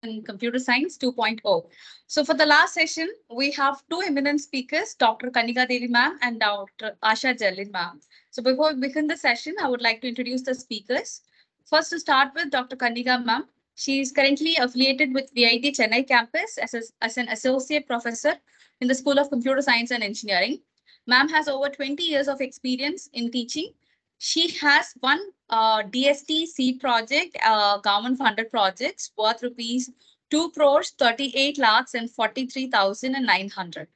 in Computer Science 2.0. So for the last session, we have two eminent speakers, Dr. Kanniga Devi ma'am and Dr. Asha Jerlin ma'am. So before we begin the session, I would like to introduce the speakers. First, to start with Dr. Kanniga ma'am. She is currently affiliated with VIT Chennai campus as an associate professor in the School of Computer Science and Engineering. Ma'am has over 20 years of experience in teaching. She has one DST seed project, government funded projects worth rupees 2 crores, 38 lakhs and 43,900.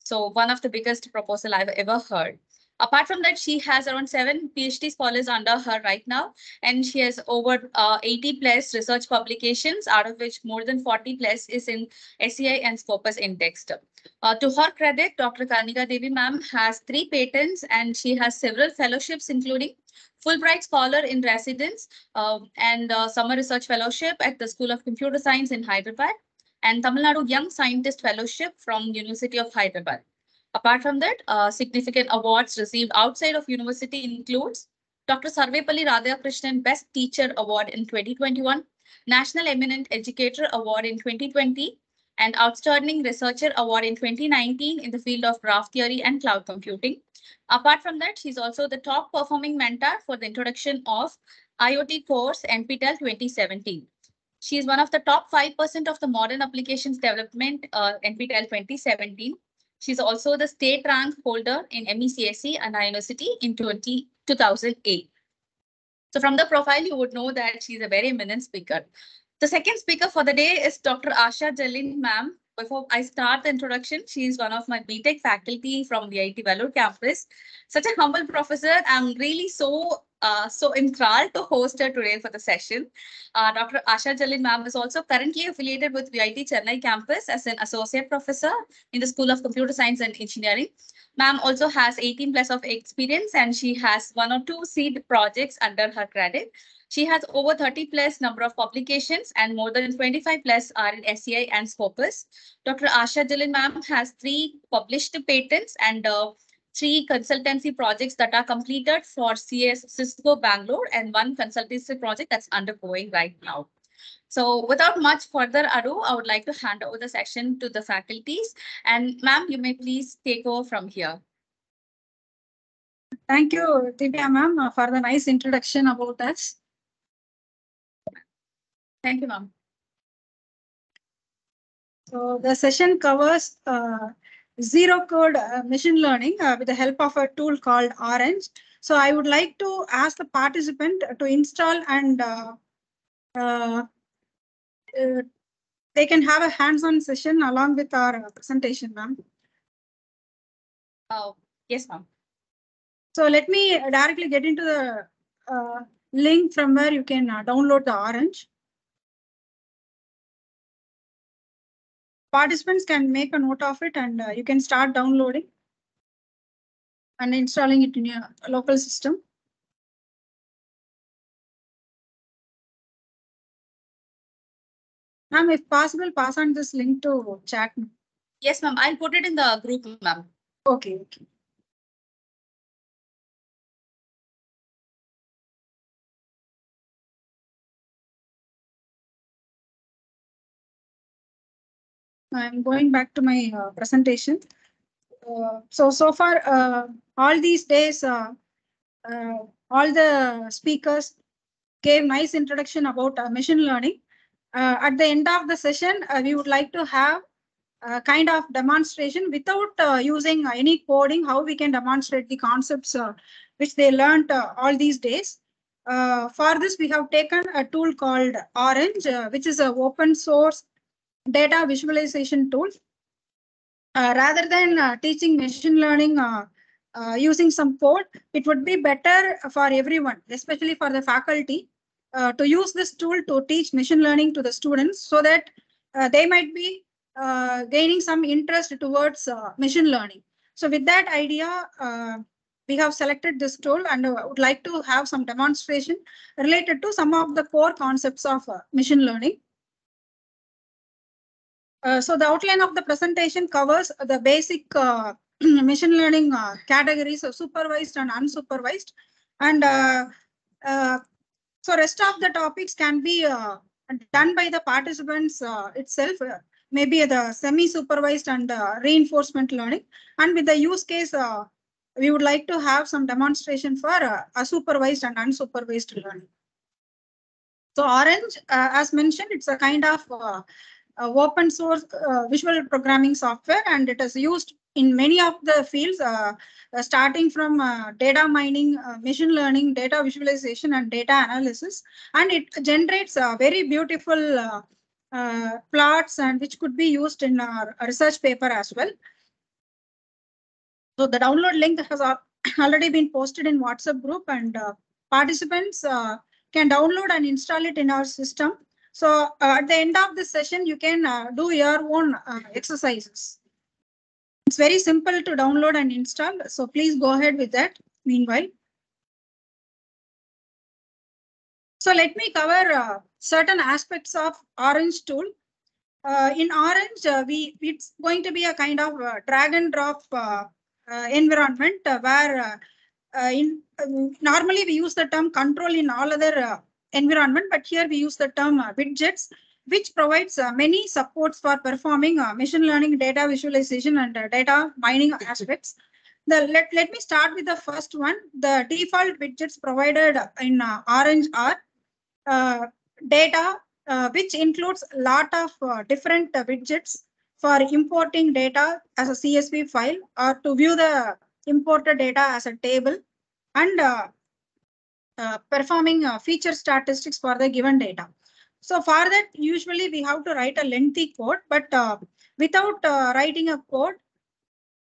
So one of the biggest proposal I've ever heard. Apart from that, she has around 7 PhD scholars under her right now, and she has over 80 plus research publications, out of which more than 40 plus is in SCI and Scopus indexed. To her credit, Dr. Kanniga Devi ma'am has 3 patents and she has several fellowships, including Fulbright Scholar in Residence and Summer Research Fellowship at the School of Computer Science in Hyderabad and Tamil Nadu Young Scientist Fellowship from University of Hyderabad. Apart from that, significant awards received outside of university includes Dr. Sarvepalli Radhakrishnan Best Teacher Award in 2021, National Eminent Educator Award in 2020, and Outstanding Researcher Award in 2019 in the field of graph theory and cloud computing. Apart from that, she's also the top performing mentor for the introduction of IoT course NPTEL 2017. She is one of the top 5% of the modern applications development NPTEL 2017. She's also the state rank holder in MECSE and University in 2008. So from the profile, you would know that she's a very eminent speaker. The second speaker for the day is Dr. Asha Jerlin ma'am. Before I start the introduction, she is one of my BTech faculty from the VIT Vellore campus. Such a humble professor. I'm really so enthralled to host her today for the session. Dr. Asha Jerlin ma'am is also currently affiliated with VIT Chennai campus as an associate professor in the School of Computer Science and Engineering. Ma'am also has 18 plus of experience and she has 1 or 2 seed projects under her credit. She has over 30 plus number of publications and more than 25 plus are in SCI and Scopus. Dr. Asha Jerlin ma'am has 3 published patents and 3 consultancy projects that are completed for Cisco Bangalore and 1 consultancy project that's undergoing right now. So without much further ado, I would like to hand over the session to the faculties. And ma'am, you may please take over from here. Thank you, Divya ma'am, for the nice introduction about us. Thank you, ma'am. So the session covers zero code machine learning with the help of a tool called Orange. So I would like to ask the participant to install and they can have a hands-on session along with our presentation, ma'am. Yes, ma'am. So let me directly get into the link from where you can download the Orange. Participants can make a note of it and you can start downloading and installing it in your local system. Ma'am, if possible, pass on this link to chat. Yes, ma'am. I'll put it in the group, ma'am. Okay. I'm going back to my presentation. So far, all these days, all the speakers gave nice introduction about machine learning. At the end of the session, we would like to have a kind of demonstration without using any coding, how we can demonstrate the concepts which they learned all these days. For this, we have taken a tool called Orange, which is an open source data visualization tool. Rather than teaching machine learning using some code, it would be better for everyone, especially for the faculty, to use this tool to teach machine learning to the students so that they might be gaining some interest towards machine learning. So with that idea, we have selected this tool and would like to have some demonstration related to some of the core concepts of machine learning. So the outline of the presentation covers the basic machine learning categories of supervised and unsupervised. And so rest of the topics can be done by the participants itself, maybe the semi-supervised and reinforcement learning. And with the use case, we would like to have some demonstration for a supervised and unsupervised learning. So Orange, as mentioned, it's a kind of open source visual programming software, and it is used in many of the fields, starting from data mining, machine learning, data visualization, and data analysis. And it generates very beautiful plots, and which could be used in a research paper as well. So the download link has already been posted in WhatsApp group, and participants can download and install it in our system. So at the end of the session, you can do your own exercises. It's very simple to download and install. So please go ahead with that meanwhile. So let me cover certain aspects of Orange tool. In Orange, it's going to be a kind of drag and drop environment where normally we use the term control in all other environment, but here we use the term widgets, which provides many supports for performing machine learning, data visualization, and data mining aspects. Let me start with the first one. The default widgets provided in Orange are data, which includes a lot of different widgets for importing data as a CSV file or to view the imported data as a table, and performing feature statistics for the given data. So for that, usually we have to write a lengthy code, but without writing a code,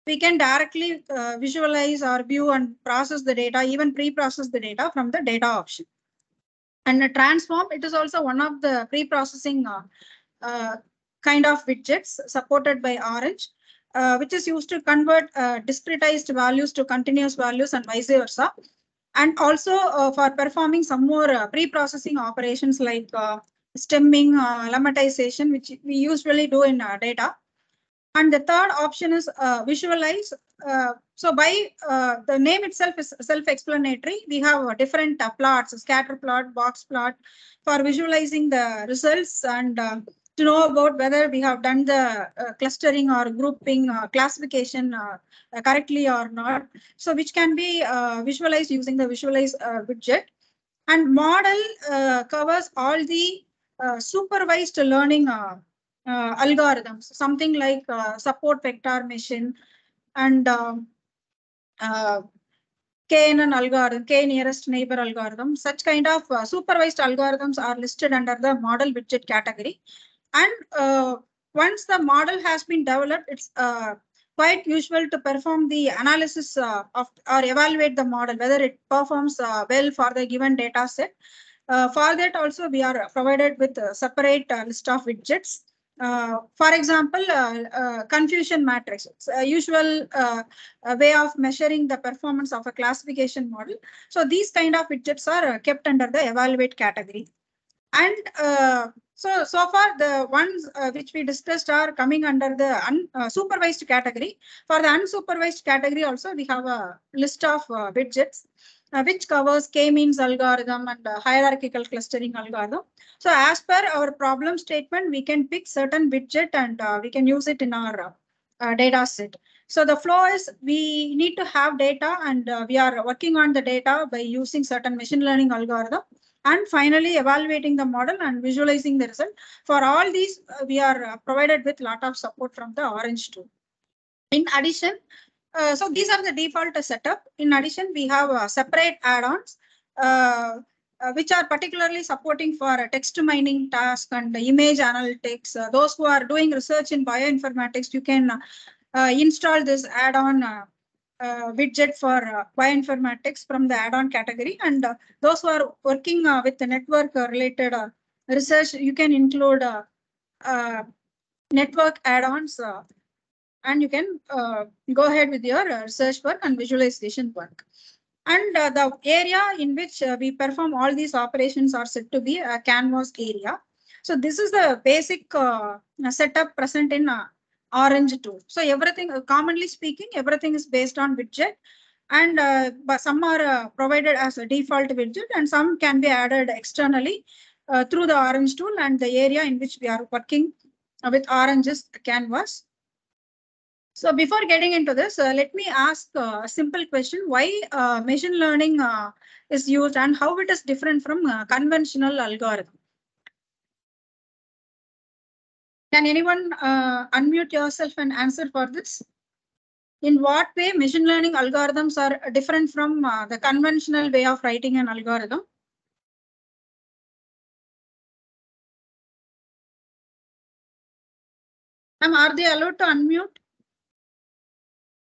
we can directly visualize or view and process the data, even pre-process the data from the data option. And a transform, it is also one of the pre-processing kind of widgets supported by Orange, which is used to convert discretized values to continuous values and vice versa. And also for performing some more pre-processing operations like stemming, lemmatization, which we usually do in data. And the third option is visualize. So by the name itself is self-explanatory. We have different plots, scatter plot, box plot, for visualizing the results and to know about whether we have done the clustering or grouping classification correctly or not. So which can be visualized using the visualize widget. And model covers all the supervised learning algorithms, something like support vector machine and KNN algorithm, K nearest neighbor algorithm. Such kind of supervised algorithms are listed under the model widget category. And once the model has been developed, it's quite usual to perform the analysis of or evaluate the model, whether it performs well for the given data set. For that also, we are provided with a separate list of widgets. For example, confusion matrix. It's a usual way of measuring the performance of a classification model. So these kind of widgets are kept under the evaluate category. And so far, the ones which we discussed are coming under the unsupervised category. For the unsupervised category also, we have a list of widgets, which covers k-means algorithm and hierarchical clustering algorithm. So as per our problem statement, we can pick certain widget and we can use it in our data set. So the flow is we need to have data, and we are working on the data by using certain machine learning algorithm, and finally evaluating the model and visualizing the result. For all these, we are provided with a lot of support from the Orange tool. In addition, so these are the default setup. In addition, we have separate add-ons, which are particularly supporting for text mining task and image analytics. Those who are doing research in bioinformatics, you can install this add-on widget for bioinformatics from the add-on category. And those who are working with the network related research, you can include network add-ons and you can go ahead with your research work and visualization work. And the area in which we perform all these operations are said to be a canvas area. So this is the basic setup present in Orange tool. So everything, commonly speaking, everything is based on widget, and but some are provided as a default widget, and some can be added externally. through the orange tool and the area in which we are working with orange is canvas. So before getting into this, let me ask a simple question. Why machine learning is used and how it is different from conventional algorithm? Can anyone unmute yourself and answer for this? In what way machine learning algorithms are different from the conventional way of writing an algorithm? Are they allowed to unmute?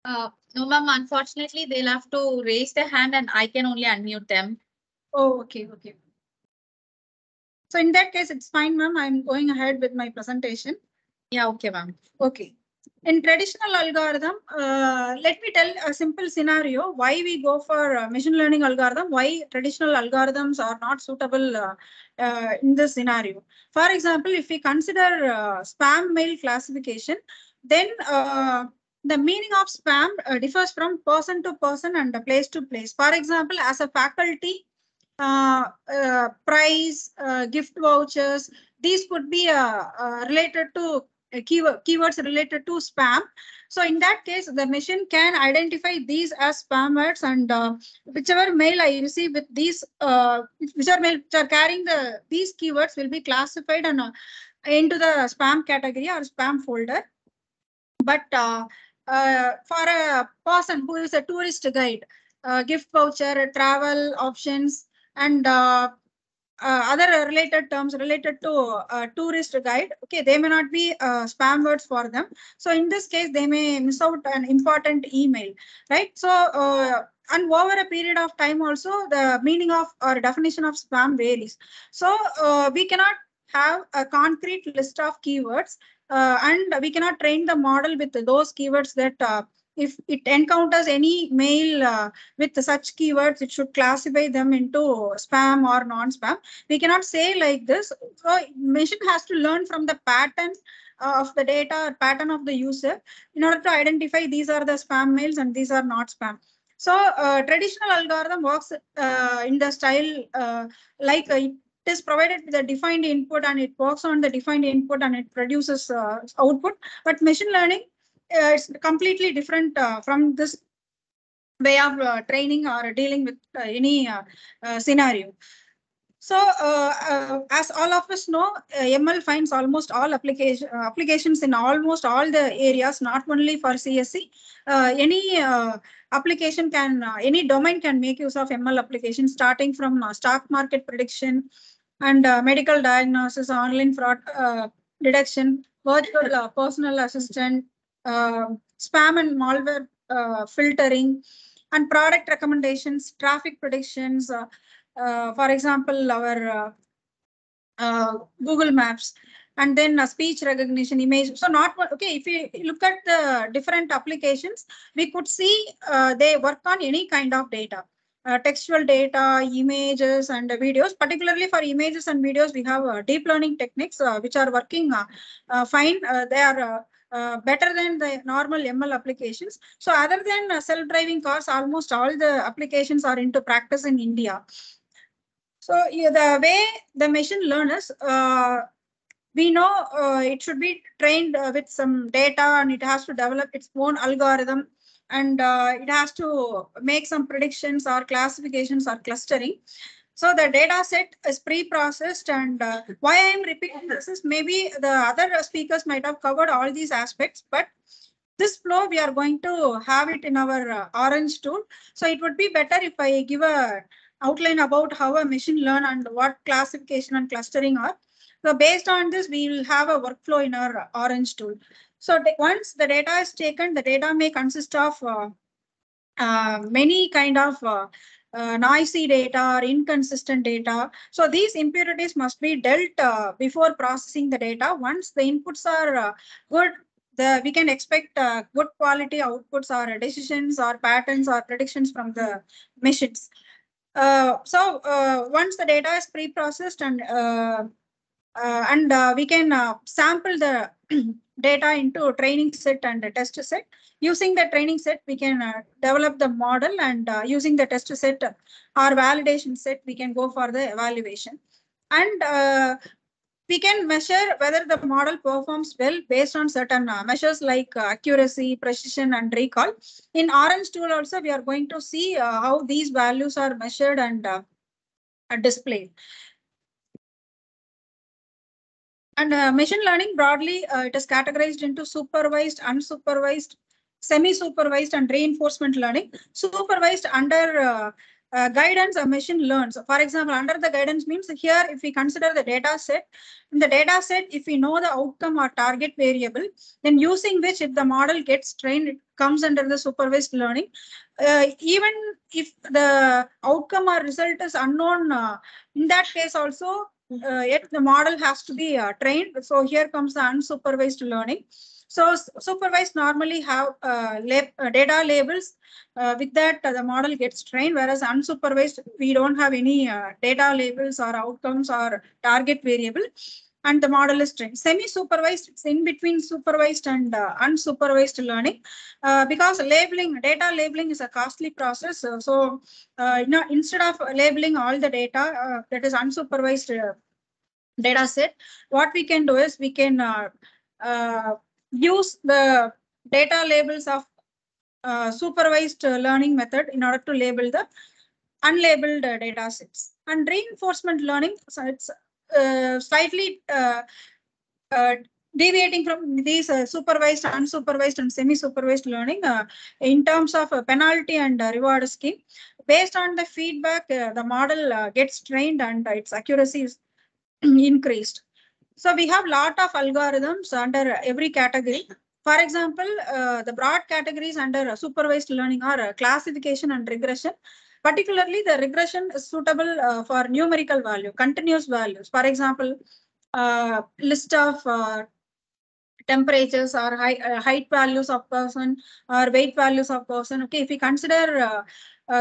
No, ma'am, unfortunately, they'll have to raise their hand and I can only unmute them. Oh, okay, okay. So in that case, it's fine, ma'am. I'm going ahead with my presentation. Yeah, okay, ma'am. Okay. In traditional algorithm, let me tell a simple scenario why we go for machine learning algorithm, why traditional algorithms are not suitable in this scenario. For example, if we consider spam mail classification, then the meaning of spam differs from person to person and place to place. For example, as a faculty, price, gift vouchers, these could be related to keywords related to spam. So in that case, the machine can identify these as spam words, and whichever mail I receive with these, whichever mail which are carrying these keywords will be classified and into the spam category or spam folder. But for a person who is a tourist guide, gift voucher, travel options, and other related terms related to tourist guide, okay, they may not be spam words for them. So in this case, they may miss out an important email, right? So and over a period of time also, the meaning of or definition of spam varies. So we cannot have a concrete list of keywords, and we cannot train the model with those keywords that if it encounters any mail with such keywords, it should classify them into spam or non-spam. We cannot say like this. So machine has to learn from the pattern of the data or pattern of the user in order to identify these are the spam mails and these are not spam. So traditional algorithm works in the style like it is provided with a defined input and it works on the defined input and it produces output. But machine learning is completely different from this way of training or dealing with any scenario. So, as all of us know, ML finds almost all applications in almost all the areas, not only for CSC. Any application can, any domain can make use of ML applications, starting from stock market prediction and medical diagnosis, online fraud detection, virtual personal assistant, spam and malware filtering, and product recommendations, traffic predictions. For example, our Google Maps, and then speech recognition, image. So not okay. If you look at the different applications, we could see they work on any kind of data. Textual data, images, and videos. Particularly for images and videos, we have deep learning techniques which are working fine. They are better than the normal ML applications. So other than self-driving cars, almost all the applications are into practice in India. So yeah, the way the machine learners, we know it should be trained with some data and it has to develop its own algorithm, and it has to make some predictions or classifications or clustering. So the data set is pre-processed, and why I'm repeating this is maybe the other speakers might have covered all these aspects, but this flow we are going to have it in our orange tool. So it would be better if I give a outline about how a machine learn and what classification and clustering are. So based on this, we will have a workflow in our orange tool. So once the data is taken, the data may consist of many kind of noisy data or inconsistent data. So these impurities must be dealt before processing the data. Once the inputs are good, we can expect good quality outputs or decisions or patterns or predictions from the machines. So once the data is pre-processed and we can sample the data into training set and a test set. Using the training set, we can develop the model, and using the test set or validation set, we can go for the evaluation. And we can measure whether the model performs well based on certain measures like accuracy, precision, and recall. In Orange tool also, we are going to see how these values are measured and displayed. And machine learning broadly, it is categorized into supervised, unsupervised, semi-supervised, and reinforcement learning. Supervised under guidance, a machine learns. For example, under the guidance means here, if we consider the data set, in the data set, if we know the outcome or target variable, then using which if the model gets trained, it comes under the supervised learning. Even if the outcome or result is unknown, in that case also, yet the model has to be trained. So here comes the unsupervised learning. So supervised normally have data labels. With that, the model gets trained, whereas unsupervised, we don't have any data labels or outcomes or target variable, and the model is trained. Semi-supervised, it's in between supervised and unsupervised learning, because data labeling is a costly process. Instead of labeling all the data that is unsupervised data set, what we can do is we can use the data labels of supervised learning method in order to label the unlabeled data sets. And reinforcement learning, so it's slightly deviating from these supervised, unsupervised, and semi-supervised learning in terms of penalty and reward scheme. Based on the feedback, the model gets trained and its accuracy is increased. So we have lot of algorithms under every category. For example, the broad categories under supervised learning are classification and regression. Particularly, the regression is suitable for numerical value, continuous values. For example, list of temperatures or height values of person or weight values of person. Okay, if we consider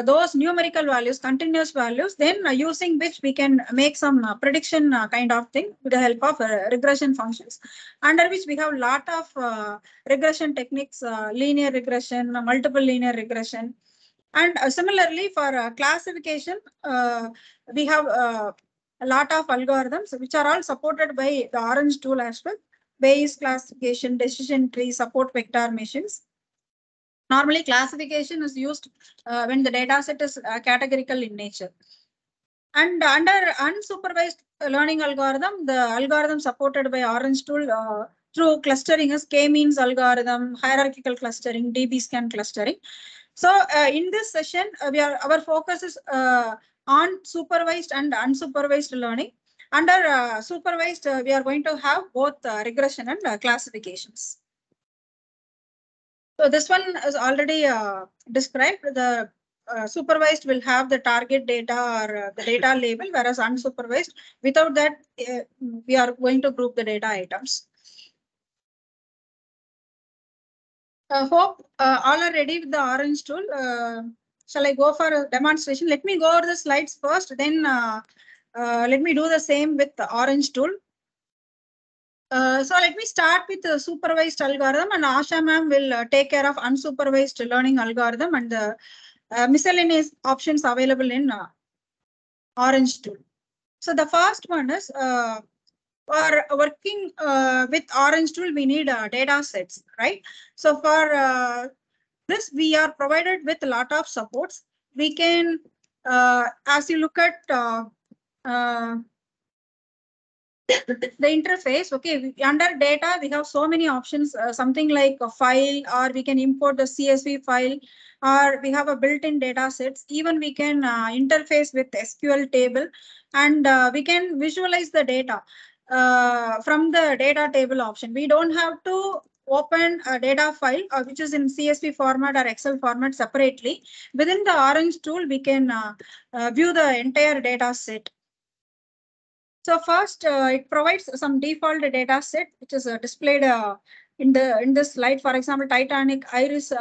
those numerical values, continuous values, then using which we can make some prediction kind of thing with the help of regression functions, under which we have a lot of regression techniques, linear regression, multiple linear regression. And similarly, for classification, we have a lot of algorithms which are all supported by the Orange tool as well. Bayes classification, decision tree, support vector machines. Normally, classification is used when the data set is categorical in nature. And under unsupervised learning algorithm, the algorithm supported by Orange tool through clustering is k-means algorithm, hierarchical clustering, DB-scan clustering. So in this session, our focus is on supervised and unsupervised learning. Under supervised, we are going to have both regression and classifications. So this one is already described. The supervised will have the target data or the data label, whereas unsupervised, without that, we are going to group the data items. Hope all are ready with the Orange tool. Shall I go for a demonstration? Let me go over the slides first, then let me do the same with the Orange tool. So let me start with the supervised algorithm, and Asha ma'am will take care of unsupervised learning algorithm and the miscellaneous options available in Orange tool. So the first one is for working with Orange tool, we need data sets, right? So for this, we are provided with a lot of supports. We can, as you look at the interface, okay, under data, we have so many options, something like a file, or we can import the CSV file, or we have a built-in data sets. Even we can interface with SQL table, and we can visualize the data from the data table option. We don't have to open a data file which is in CSV format or Excel format separately. Within the Orange tool, we can view the entire data set. So first, it provides some default data set which is displayed in this slide. For example, Titanic, Iris,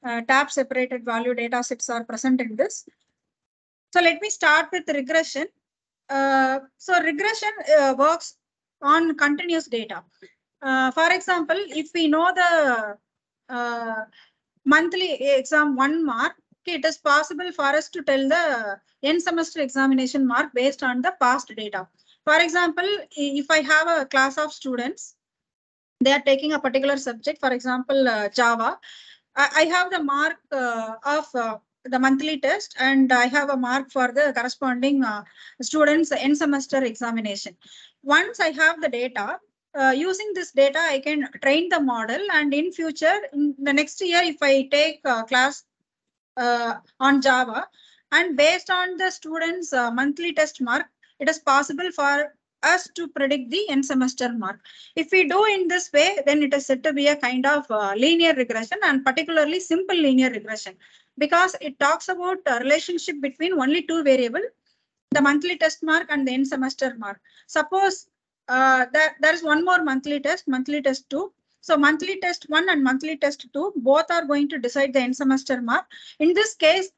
tab separated value data sets are present in this. So let me start with regression. So regression works on continuous data. For example, if we know the monthly exam 1 mark, okay, it is possible for us to tell the end semester examination mark based on the past data. For example, if I have a class of students, they are taking a particular subject, for example, Java. I have the mark of the monthly test, and I have a mark for the corresponding students' end semester examination. Once I have the data, using this data, I can train the model, and in future, in the next year, if I take class on Java, and based on the students' monthly test mark, it is possible for us to predict the end semester mark. If we do in this way, then it is said to be a kind of linear regression, and particularly simple linear regression, because it talks about a relationship between only two variables, the monthly test mark and the end semester mark. Suppose there is one more monthly test 2. So monthly test 1 and monthly test 2, both are going to decide the end semester mark. In this case,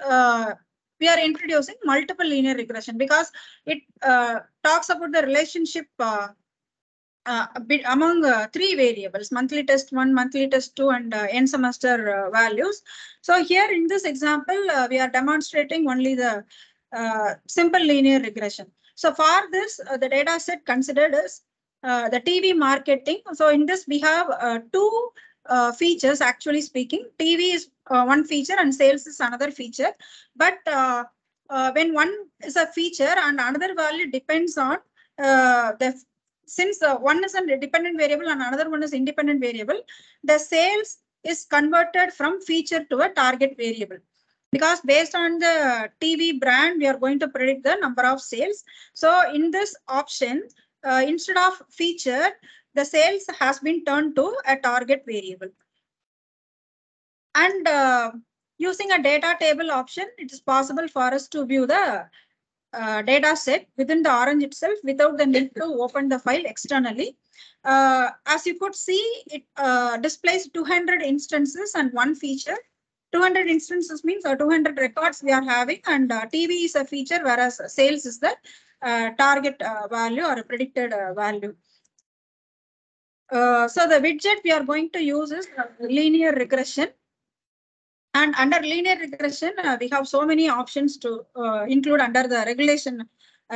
we are introducing multiple linear regression because it talks about the relationship among three variables: monthly test 1, monthly test 2, and end semester values. So here in this example, we are demonstrating only the simple linear regression. So for this, the data set considered is the TV marketing. So in this, we have two features, actually speaking. TV is one feature and sales is another feature. But when one is a feature and another value depends on since one is a dependent variable and another one is independent variable, the sales is converted from feature to a target variable. Because based on the TV brand, we are going to predict the number of sales. So in this option, instead of feature, the sales has been turned to a target variable. And using a data table option, it is possible for us to view the data set within the Orange itself without the need to open the file externally. As you could see, it displays 200 instances and one feature. 200 instances means 200 records we are having, and TV is a feature, whereas sales is the target value or a predicted value. So the widget we are going to use is linear regression. And under linear regression, we have so many options to include under the regulation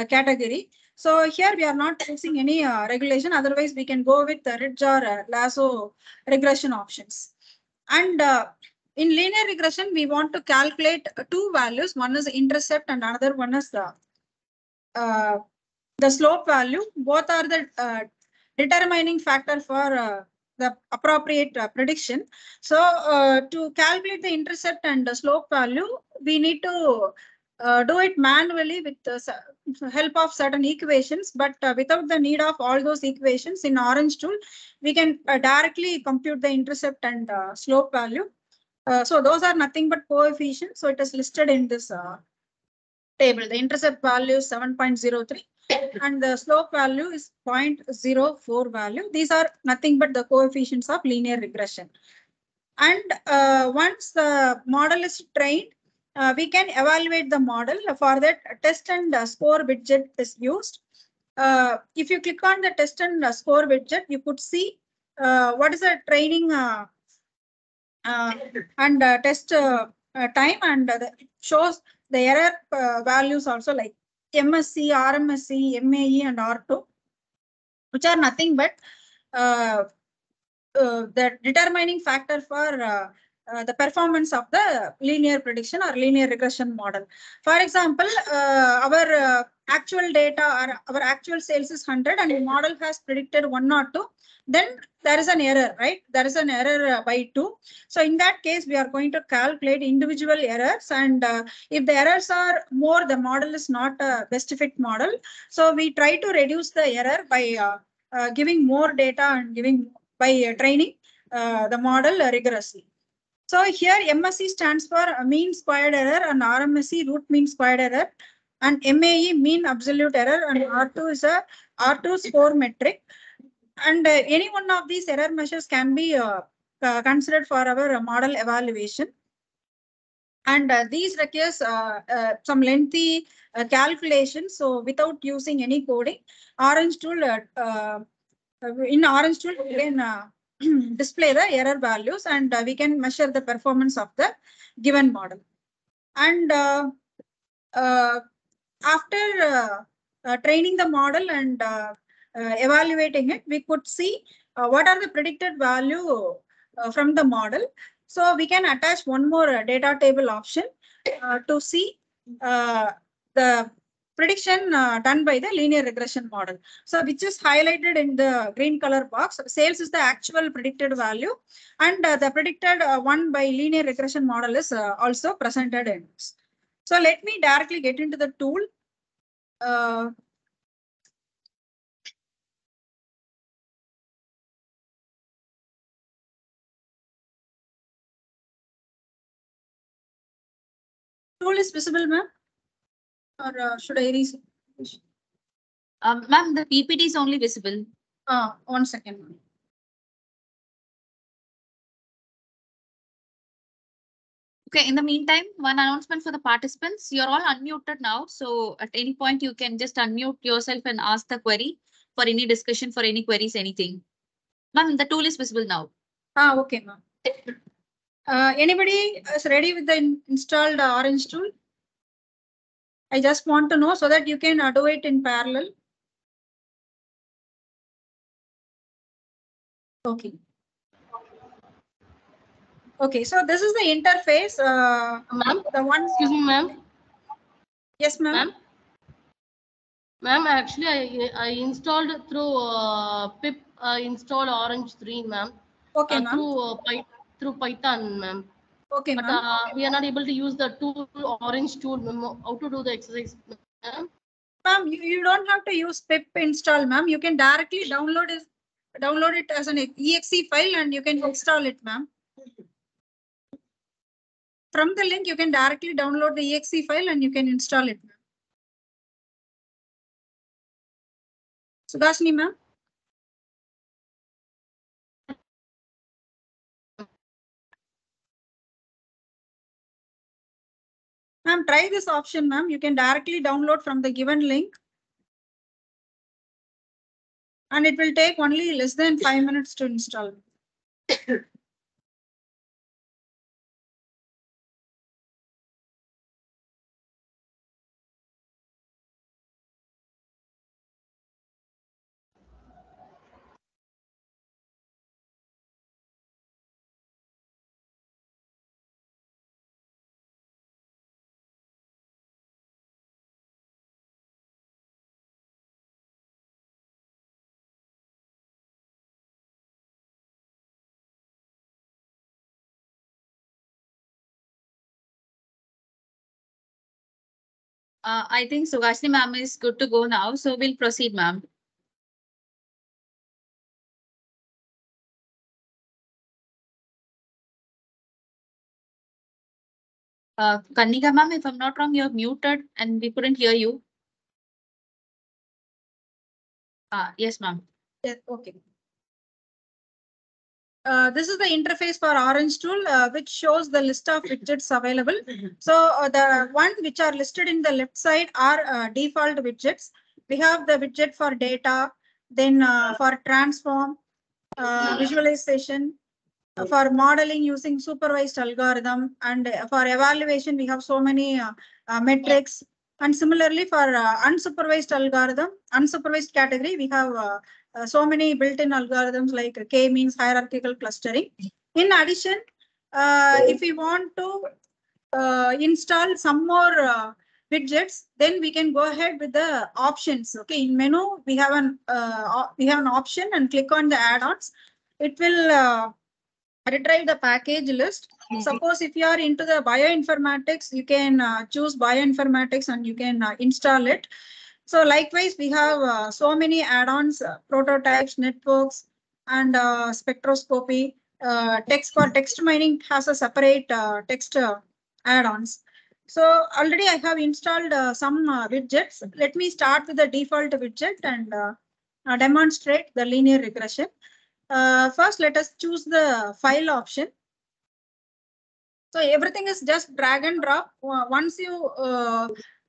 category. So here we are not using any regulation. Otherwise, we can go with the ridge or lasso regression options. And in linear regression, we want to calculate two values. One is intercept and another one is the slope value. Both are the determining factor for the appropriate prediction. So to calculate the intercept and the slope value, we need to do it manually with the help of certain equations, but without the need of all those equations. In Orange tool, we can directly compute the intercept and slope value. So those are nothing but coefficients. So it is listed in this table. The intercept value is 7.03 and the slope value is 0.04 value. These are nothing but the coefficients of linear regression. And once the model is trained, we can evaluate the model. For that, test and score widget is used. If you click on the test and score widget, you could see what is the training and test time, and it shows the error values also, like MSC, RMSC, MAE, and R2, which are nothing but the determining factor for the performance of the linear prediction or linear regression model. For example, our actual data or our actual sales is 100 and the model has predicted 102, then there is an error, right? There is an error by 2. So in that case, we are going to calculate individual errors, and if the errors are more, the model is not a best fit model. So we try to reduce the error by giving more data and by training the model rigorously. So here MSE stands for mean squared error, and RMSE root mean squared error, and MAE mean absolute error, and R2 is a R2 score metric. And any one of these error measures can be considered for our model evaluation. And these requires some lengthy calculations. So without using any coding, Orange tool in Orange tool we can display the error values, and we can measure the performance of the given model. And after training the model and evaluating it, we could see what are the predicted value from the model. So we can attach one more data table option to see the prediction done by the linear regression model. So which is highlighted in the green color box. Sales is the actual predicted value, and the predicted one by linear regression model is also presented in this. So let me directly get into the tool. Tool is visible, ma'am? Or should I erase it? Ma'am, the PPT is only visible. 1 second. Okay, in the meantime, one announcement for the participants. You're all unmuted now. So at any point, you can just unmute yourself and ask the query for any discussion, for any queries, anything. Ma'am, the tool is visible now. Okay, ma'am. Anybody is ready with the installed Orange tool? I just want to know so that you can do it in parallel. Okay. Okay, so this is the interface. Ma'am, the one. excuse me, ma'am. Yes, ma'am. Ma'am, actually, I installed through pip installed Orange 3, ma'am. Okay, ma'am. Through Python, ma'am. Okay, but ma'am. we are not able to use the tool Orange tool, ma'am. How to do the exercise, ma'am? Ma'am, you don't have to use pip install, ma'am. You can directly download it as an exe file and you can install it, ma'am. From the link, you can directly download the exe file and you can install it. Sudhashini, ma'am. Ma'am, try this option, ma'am. You can directly download from the given link. And it will take only less than 5 minutes to install. I think Sugashni ma'am is good to go now. So we'll proceed, ma'am. Kanniga ma'am, if I'm not wrong, you're muted and we couldn't hear you. Yes, ma'am. Yes, okay. This is the interface for Orange tool, which shows the list of widgets available. So the one which are listed in the left side are default widgets. We have the widget for data, then for transform, visualization, for modeling using supervised algorithm, and for evaluation, we have so many metrics. And similarly, for unsupervised algorithm, unsupervised category, we have so many built-in algorithms like k-means hierarchical clustering. In addition, if we want to install some more widgets, then we can go ahead with the options. Okay, in menu we have an option and click on the add-ons. It will retrieve the package list. Suppose if you are into the bioinformatics, you can choose bioinformatics and you can install it. So likewise, we have so many add-ons, prototypes, networks, and spectroscopy. Text for text mining has a separate text add-ons. So already I have installed some widgets. Let me start with the default widget and demonstrate the linear regression. First, let us choose the file option. So everything is just drag and drop. Once you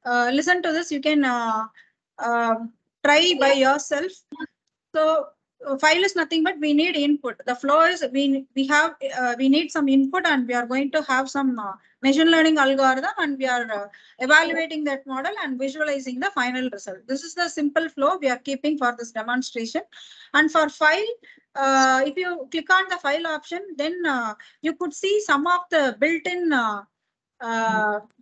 listen to this, you can try by yourself. So file is nothing but we need input. The flow is we need some input, and we are going to have some machine learning algorithm, and we are evaluating that model and visualizing the final result. This is the simple flow we are keeping for this demonstration. And for file, if you click on the file option, then you could see some of the built-in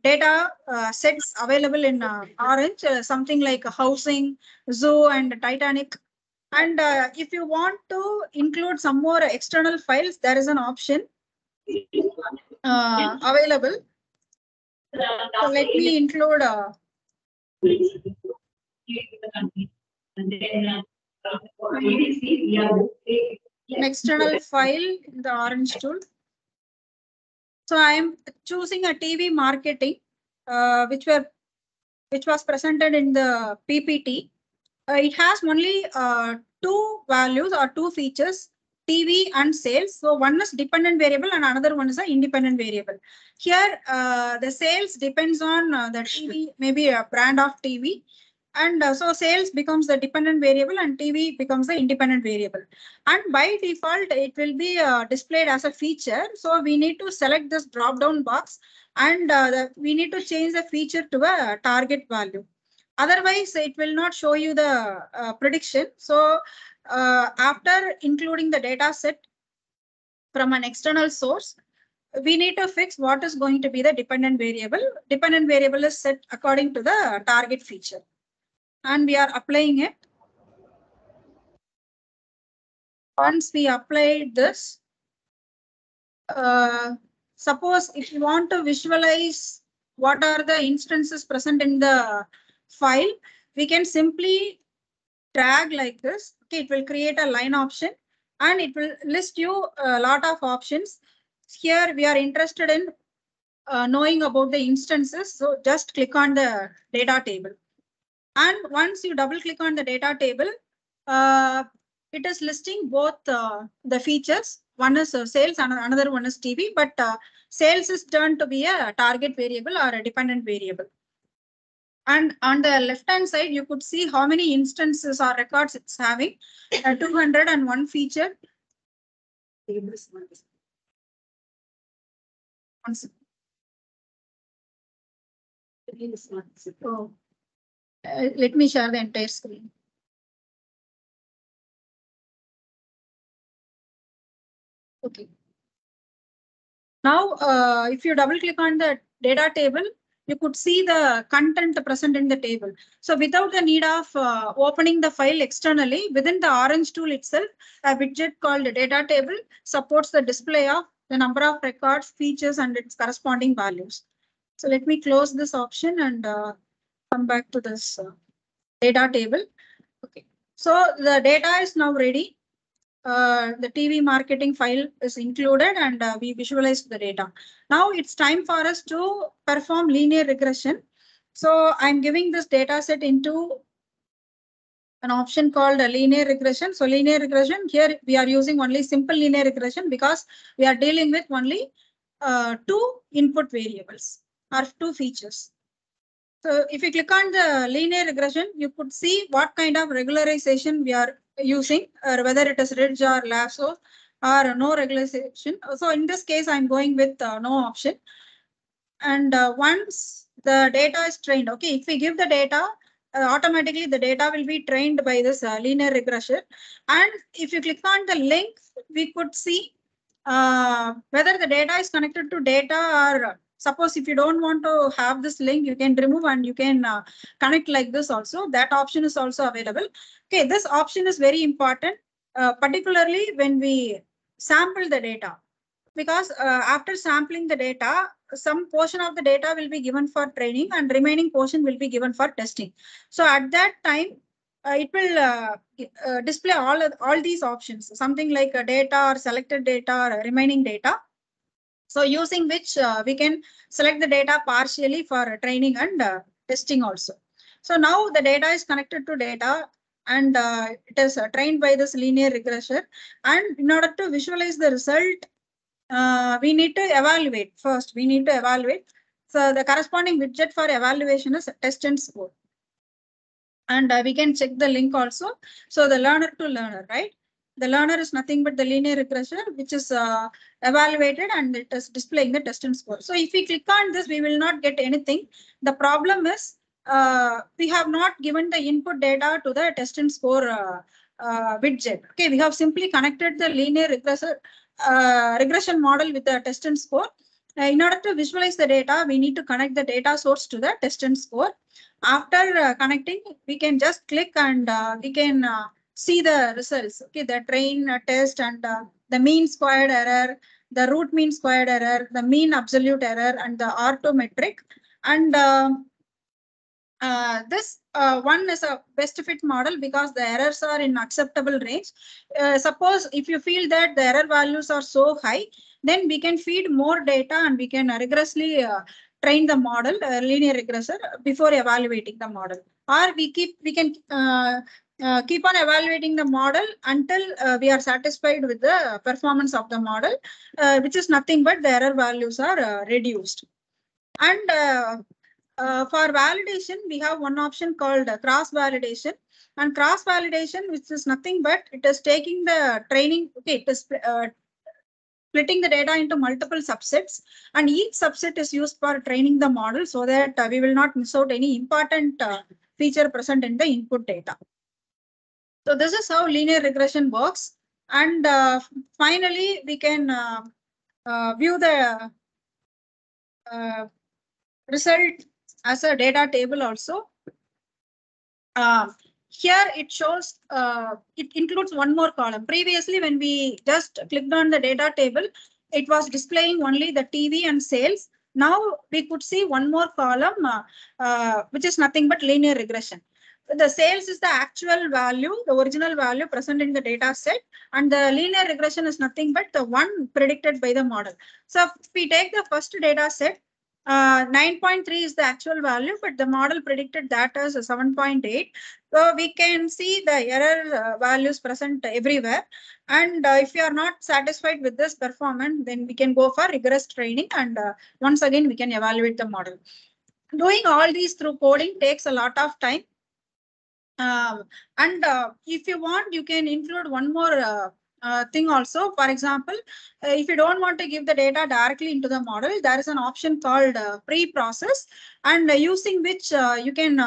data sets available in Orange, something like housing, zoo, and Titanic. And if you want to include some more external files, there is an option available. So let me include an external file in the Orange tool. So I am choosing a TV marketing, which was presented in the PPT. It has only two values or two features, TV and sales. So one is dependent variable and another one is an independent variable. Here, the sales depends on the TV, maybe a brand of TV. And so sales becomes the dependent variable and TV becomes the independent variable. And by default, it will be displayed as a feature. So we need to select this drop down box, and we need to change the feature to a target value. Otherwise, it will not show you the prediction. So after including the data set from an external source, we need to fix what is going to be the dependent variable. Dependent variable is set according to the target feature. And we are applying it. Once we apply this, suppose if you want to visualize what are the instances present in the file, we can simply drag like this. Okay, it will create a line option and it will list you a lot of options. Here we are interested in knowing about the instances. So just click on the data table. And once you double click on the data table, it is listing both the features. One is sales and another one is TV, but sales is turned to be a target variable or a dependent variable. And on the left-hand side, you could see how many instances or records it's having. 201 feature. Oh. Let me share the entire screen. Okay. Now, if you double click on the data table, you could see the content present in the table. So without the need of opening the file externally, within the Orange tool itself, a widget called data table supports the display of the number of records, features, and its corresponding values. So let me close this option and come back to this data table. Okay. So the data is now ready. The TV marketing file is included and we visualize the data. Now it's time for us to perform linear regression. So I'm giving this data set into an option called a linear regression. So linear regression, here we are using only simple linear regression because we are dealing with only two input variables or two features. So if you click on the linear regression, you could see what kind of regularization we are using, or whether it is ridge or lasso or no regularization. So in this case, I'm going with no option. And once the data is trained, okay, if we give the data, automatically the data will be trained by this linear regression. And if you click on the link, we could see whether the data is connected to data, or suppose if you don't want to have this link, you can remove and you can connect like this also. That option is also available. Okay, this option is very important, particularly when we sample the data. Because after sampling the data, some portion of the data will be given for training and remaining portion will be given for testing. So at that time, it will display all these options, something like data or selected data or remaining data. So using which we can select the data partially for training and testing also. So now the data is connected to data and it is trained by this linear regression. And in order to visualize the result, we need to evaluate first. We need to evaluate. So the corresponding widget for evaluation is test and score. And we can check the link also. So the learner to learner, right? the learner is nothing but the linear regressor, which is evaluated and it is displaying the test and score. So if we click on this, we will not get anything. The problem is we have not given the input data to the test and score widget. Okay, we have simply connected the linear regressor regression model with the test and score. In order to visualize the data, we need to connect the data source to the test and score. After connecting, we can just click and we can see the results. Okay, the train test and the mean squared error, the root mean squared error, the mean absolute error, and the R2 metric. And this one is a best fit model because the errors are in acceptable range. Suppose if you feel that the error values are so high, then we can feed more data and we can rigorously train the model, linear regressor, before evaluating the model. Or we can keep on evaluating the model until we are satisfied with the performance of the model, which is nothing but the error values are reduced. And for validation, we have one option called cross validation. And cross validation, which is nothing but it is taking the training, okay, it is splitting the data into multiple subsets, and each subset is used for training the model so that we will not miss out any important feature present in the input data. So this is how linear regression works. And finally, we can view the result as a data table also. Here it shows, it includes one more column. Previously, when we just clicked on the data table, it was displaying only the TV and sales. Now we could see one more column, which is nothing but linear regression. The sales is the actual value, the original value present in the data set, and the linear regression is nothing but the one predicted by the model. So if we take the first data set, 9.3 is the actual value, but the model predicted that as 7.8. So we can see the error values present everywhere. And if you are not satisfied with this performance, then we can go for rigorous training. And once again, we can evaluate the model. Doing all these through coding takes a lot of time. And if you want, you can include one more thing also. For example, if you don't want to give the data directly into the model, there is an option called pre-process, and using which you can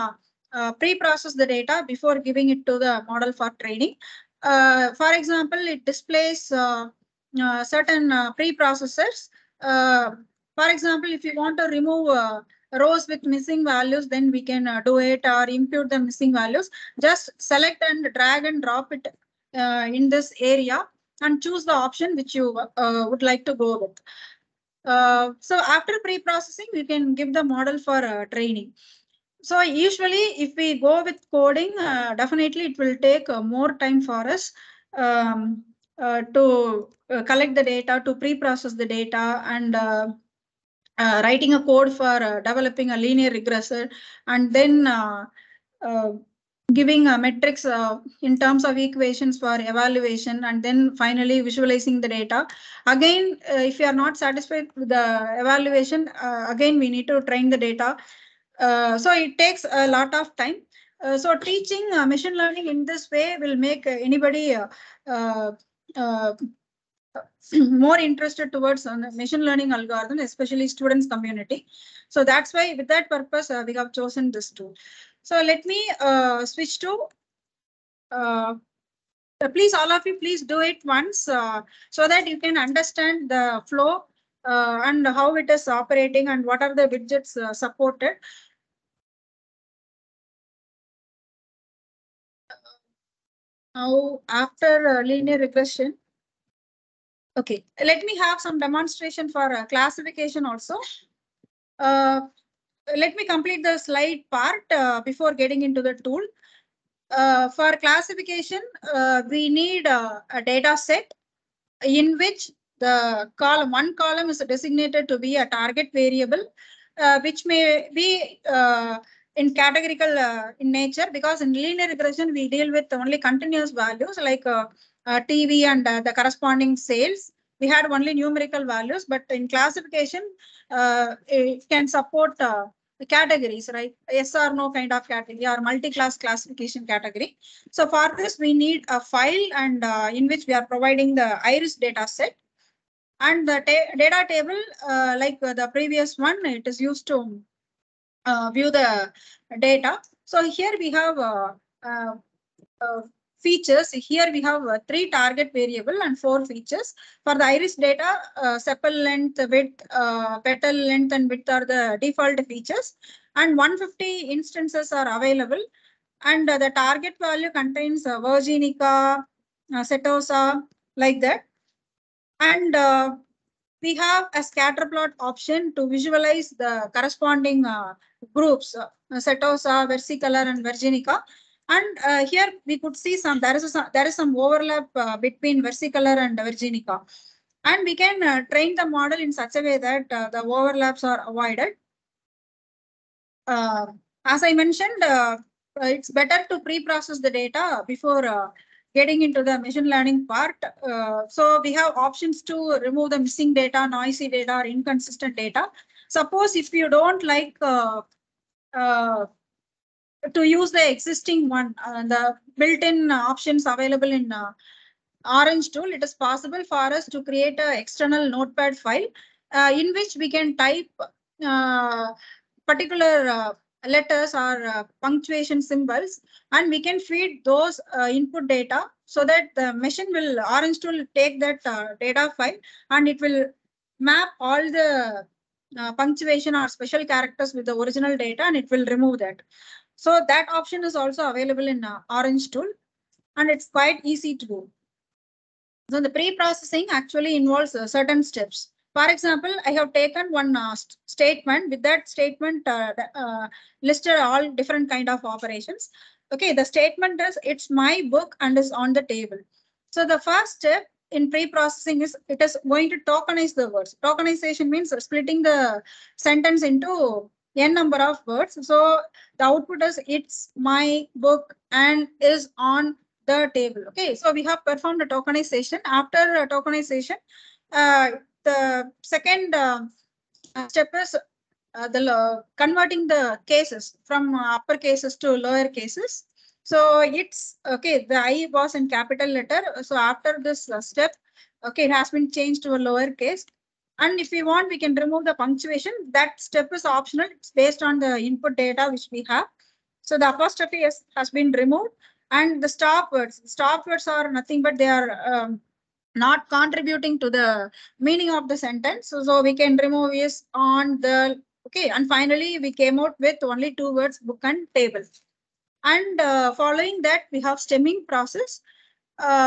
pre-process the data before giving it to the model for training. For example, it displays certain pre-processors. For example, if you want to remove rows with missing values, then we can do it, or impute the missing values. Just select and drag and drop it in this area and choose the option which you would like to go with. So after pre-processing, we can give the model for training. So usually if we go with coding, definitely it will take more time for us to collect the data, to pre-process the data, and writing a code for developing a linear regressor, and then giving metrics in terms of equations for evaluation, and then finally visualizing the data. Again, if you are not satisfied with the evaluation, again we need to train the data. So it takes a lot of time. So teaching machine learning in this way will make anybody more interested towards machine learning algorithm, especially students community. So that's why with that purpose, we have chosen this tool. So let me switch to, please, all of you, please do it once so that you can understand the flow and how it is operating and what are the widgets supported. Now, after linear regression, okay, let me have some demonstration for classification also. Let me complete the slide part before getting into the tool. For classification, we need a data set in which the one column is designated to be a target variable, which may be in categorical in nature, because in linear regression we deal with only continuous values like TV and the corresponding sales. We had only numerical values, but in classification it can support categories, right? Yes or no kind of category or multi-class classification category. So for this, we need a file and in which we are providing the iris data set. And the data table, like the previous one, it is used to view the data. So here we have uh, features. Here we have 3 target variable and 4 features. For the iris data, sepal length, width, petal length and width are the default features. And 150 instances are available. And the target value contains Virginica, Setosa, like that. And we have a scatter plot option to visualize the corresponding groups, Setosa, versicolor, and Virginica. And here we could see there is some overlap between versicolor and Virginica. And we can train the model in such a way that the overlaps are avoided. As I mentioned, it's better to pre-process the data before getting into the machine learning part. So we have options to remove the missing data, noisy data, or inconsistent data. Suppose if you don't like to use the existing one, the built-in options available in Orange tool, it is possible for us to create an external notepad file in which we can type particular letters or punctuation symbols, and we can feed those input data so that the machine will, Orange tool will take that data file and it will map all the punctuation or special characters with the original data and it will remove that. So that option is also available in Orange tool and it's quite easy to do. So the pre-processing actually involves certain steps. For example, I have taken one statement. With that statement, listed all different kind of operations. Okay, the statement is it's my book and is on the table. So the first step in pre-processing is it is going to tokenize the words. Tokenization means splitting the sentence into n number of words. So the output is it's my book and is on the table. Okay, so we have performed a tokenization. After tokenization, the second step is converting the cases from upper cases to lower cases. So it's okay. The I was in capital letter. So after this step, okay, it has been changed to a lower case. And if we want, we can remove the punctuation. That step is optional. It's based on the input data which we have. So the apostrophe has been removed. And the stop words are nothing but they are not contributing to the meaning of the sentence. So we can remove is on the, okay. And finally, we came out with only 2 words, book and table. And following that, we have stemming process,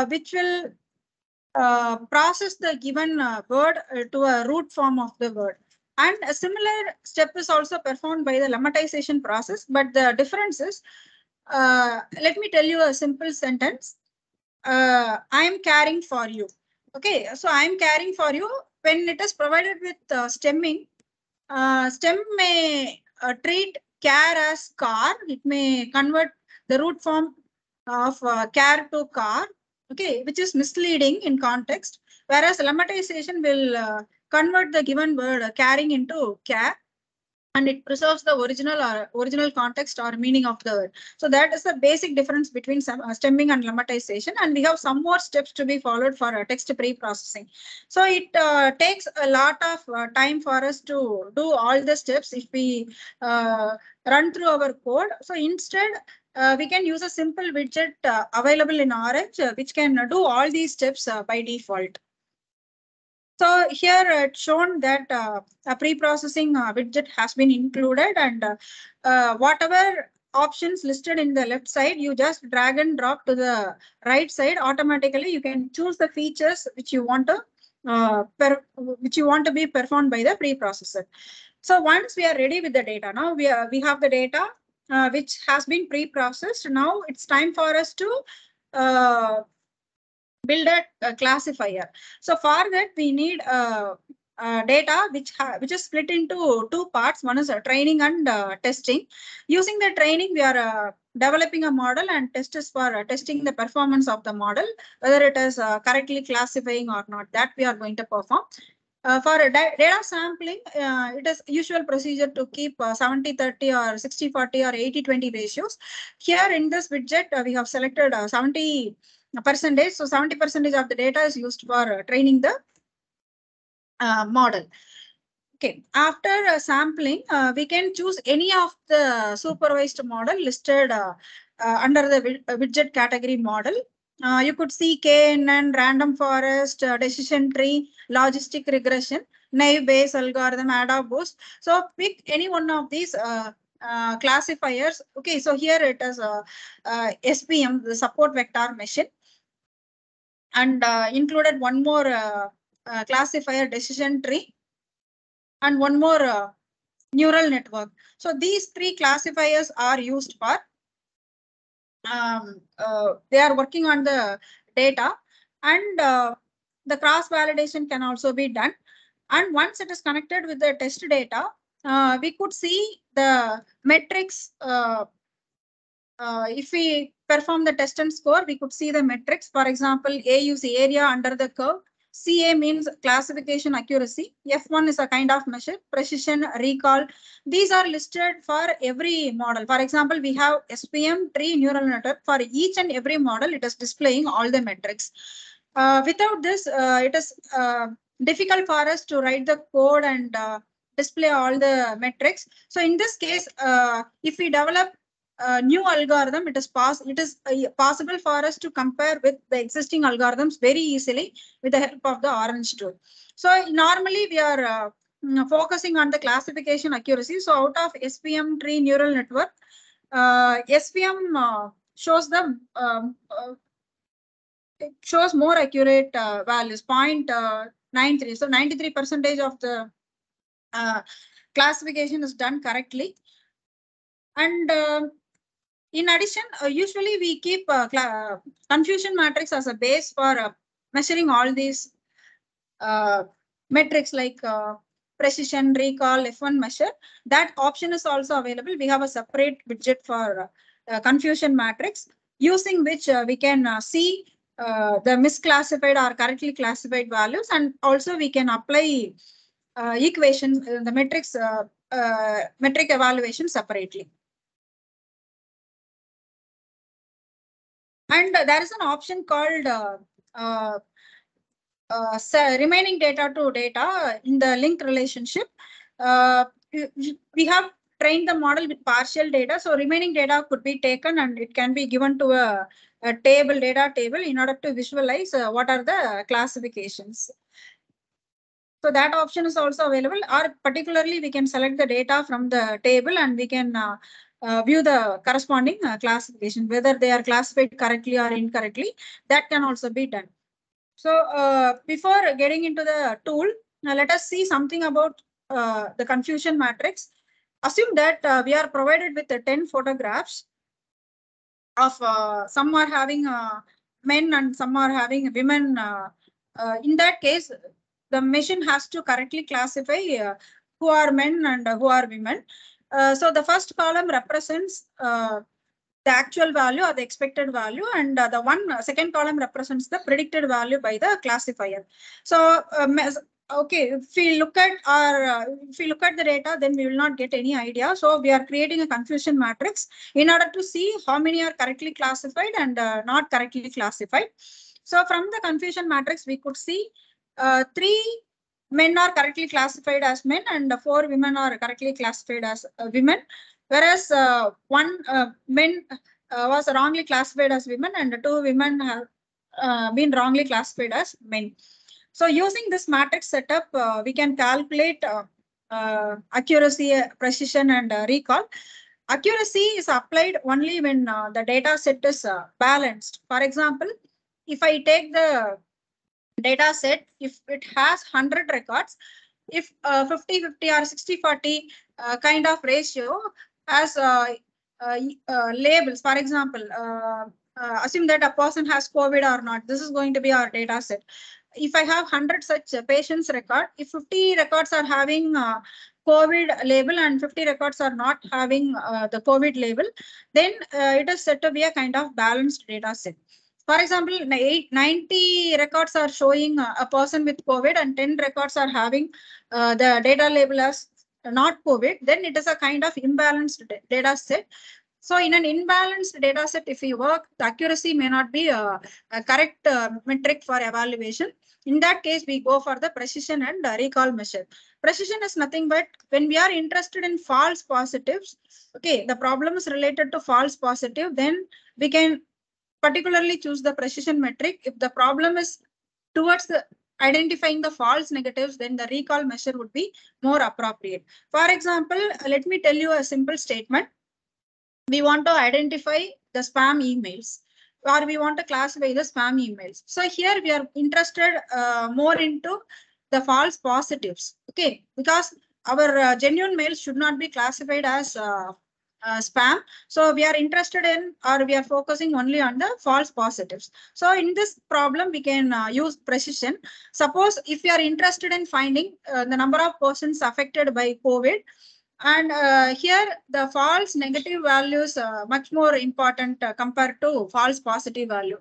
which will process the given word to a root form of the word. And a similar step is also performed by the lemmatization process. But the difference is, let me tell you a simple sentence. I am caring for you. Okay, so I am caring for you. When it is provided with stemming, stem may treat care as car. It may convert the root form of care to car. Okay, which is misleading in context. Whereas lemmatization will convert the given word caring into care, and it preserves the original context or meaning of the word. So that is the basic difference between stemming and lemmatization. And we have some more steps to be followed for text pre-processing. So it takes a lot of time for us to do all the steps if we run through our code. So instead, we can use a simple widget available in Orange, which can do all these steps by default. So here it's shown that a pre-processing widget has been included, and whatever options listed in the left side, you just drag and drop to the right side. Automatically, you can choose the features which you want to be performed by the pre-processor. So once we are ready with the data, now we have the data which has been pre-processed. Now it's time for us to build a classifier. So for that, we need data which is split into 2 parts. One is training and testing. Using the training, we are developing a model, and test is for testing the performance of the model, whether it is correctly classifying or not. That we are going to perform. For data sampling, it is usual procedure to keep 70-30 or 60-40 or 80-20 ratios. Here in this widget, we have selected 70%. So 70% of the data is used for training the model. Okay, after sampling, we can choose any of the supervised model listed under the widget category model. You could see KNN, random forest, decision tree, logistic regression, naive Bayes algorithm, ADA boost. So pick any one of these classifiers. Okay, so here it is SVM, the support vector machine, and included one more classifier, decision tree, and one more neural network. So these three classifiers are used for, they are working on the data, and the cross validation can also be done. And once it is connected with the test data, we could see the metrics. If we perform the test and score, we could see the metrics. For example, A is area under the curve. CA means classification accuracy. F1 is a kind of measure, precision, recall. These are listed for every model. For example, we have SPM tree neural network. For each and every model, it is displaying all the metrics. Without this, it is difficult for us to write the code and display all the metrics. So in this case, if we develop a new algorithm, it is possible for us to compare with the existing algorithms very easily with the help of the orange tool. So normally we are focusing on the classification accuracy. So out of SPM tree neural network, SPM shows the it shows more accurate values, 0.93. So 93% of the classification is done correctly. And in addition, usually we keep confusion matrix as a base for measuring all these metrics like precision, recall, F1 measure. That option is also available. We have a separate widget for confusion matrix, using which we can see the misclassified or correctly classified values, and also we can apply equation, the metrics, metric evaluation separately. And there is an option called remaining data to data in the linked relationship. We have trained the model with partial data, so remaining data could be taken and it can be given to a data table in order to visualize what are the classifications. So that option is also available, or particularly we can select the data from the table and we can view the corresponding classification, whether they are classified correctly or incorrectly. That can also be done. So before getting into the tool, let us see something about the confusion matrix. Assume that we are provided with 10 photographs of some are having men and some are having women. In that case, the machine has to correctly classify who are men and who are women. So the first column represents the actual value or the expected value, and the second column represents the predicted value by the classifier. So okay, if we look at the data, then we will not get any idea. So we are creating a confusion matrix in order to see how many are correctly classified and not correctly classified. So from the confusion matrix, we could see 3 men are correctly classified as men and 4 women are correctly classified as women, whereas 1 men was wrongly classified as women and 2 women have been wrongly classified as men. So using this matrix setup, we can calculate accuracy, precision, and recall. Accuracy is applied only when the data set is balanced. For example, if I take the data set, if it has 100 records, if 50-50 or 60-40 kind of ratio has labels, for example, assume that a person has COVID or not, this is going to be our data set. If I have 100 such patients record, if 50 records are having COVID label and 50 records are not having the COVID label, then it is said to be a kind of balanced data set. For example, 90 records are showing a person with COVID and 10 records are having the data label as not COVID, then it is a kind of imbalanced data set. So in an imbalanced data set, if you work, the accuracy may not be a correct metric for evaluation. In that case, we go for the precision and recall measure. Precision is nothing but when we are interested in false positives, okay, the problem is related to false positive, then we can particularly choose the precision metric. If the problem is towards the identifying the false negatives, then the recall measure would be more appropriate. For example, let me tell you a simple statement. We want to identify the spam emails, or we want to classify the spam emails. So here we are interested more into the false positives, okay, because our genuine mails should not be classified as spam. So we are interested in, or we are focusing only on the false positives. So in this problem, we can use precision. Suppose if you are interested in finding the number of persons affected by COVID, and here the false negative values much more important compared to false positive value,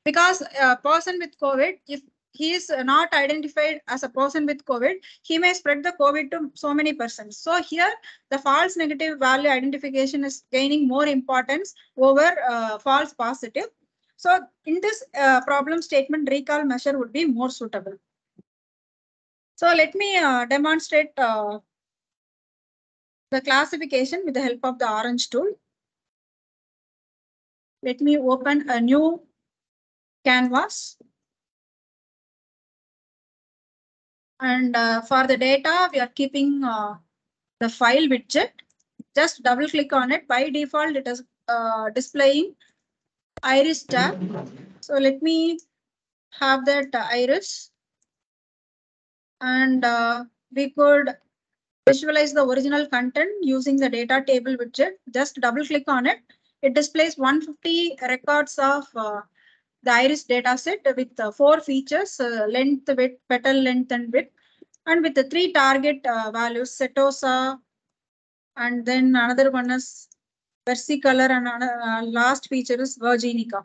because a person with COVID, if he is not identified as a person with COVID, he may spread the COVID to so many persons. So here the false negative value identification is gaining more importance over false positive. So in this problem statement, recall measure would be more suitable. So let me demonstrate the classification with the help of the orange tool. Let me open a new canvas. And for the data, we are keeping the file widget. Just double click on it. By default, it is displaying iris tab. So let me have that iris. And we could visualize the original content using the data table widget. Just double click on it. It displays 150 records of the iris dataset with 4 features, length, width, petal length, and width, and with the 3 target values, setosa, and then another one is versicolor, and last feature is virginica.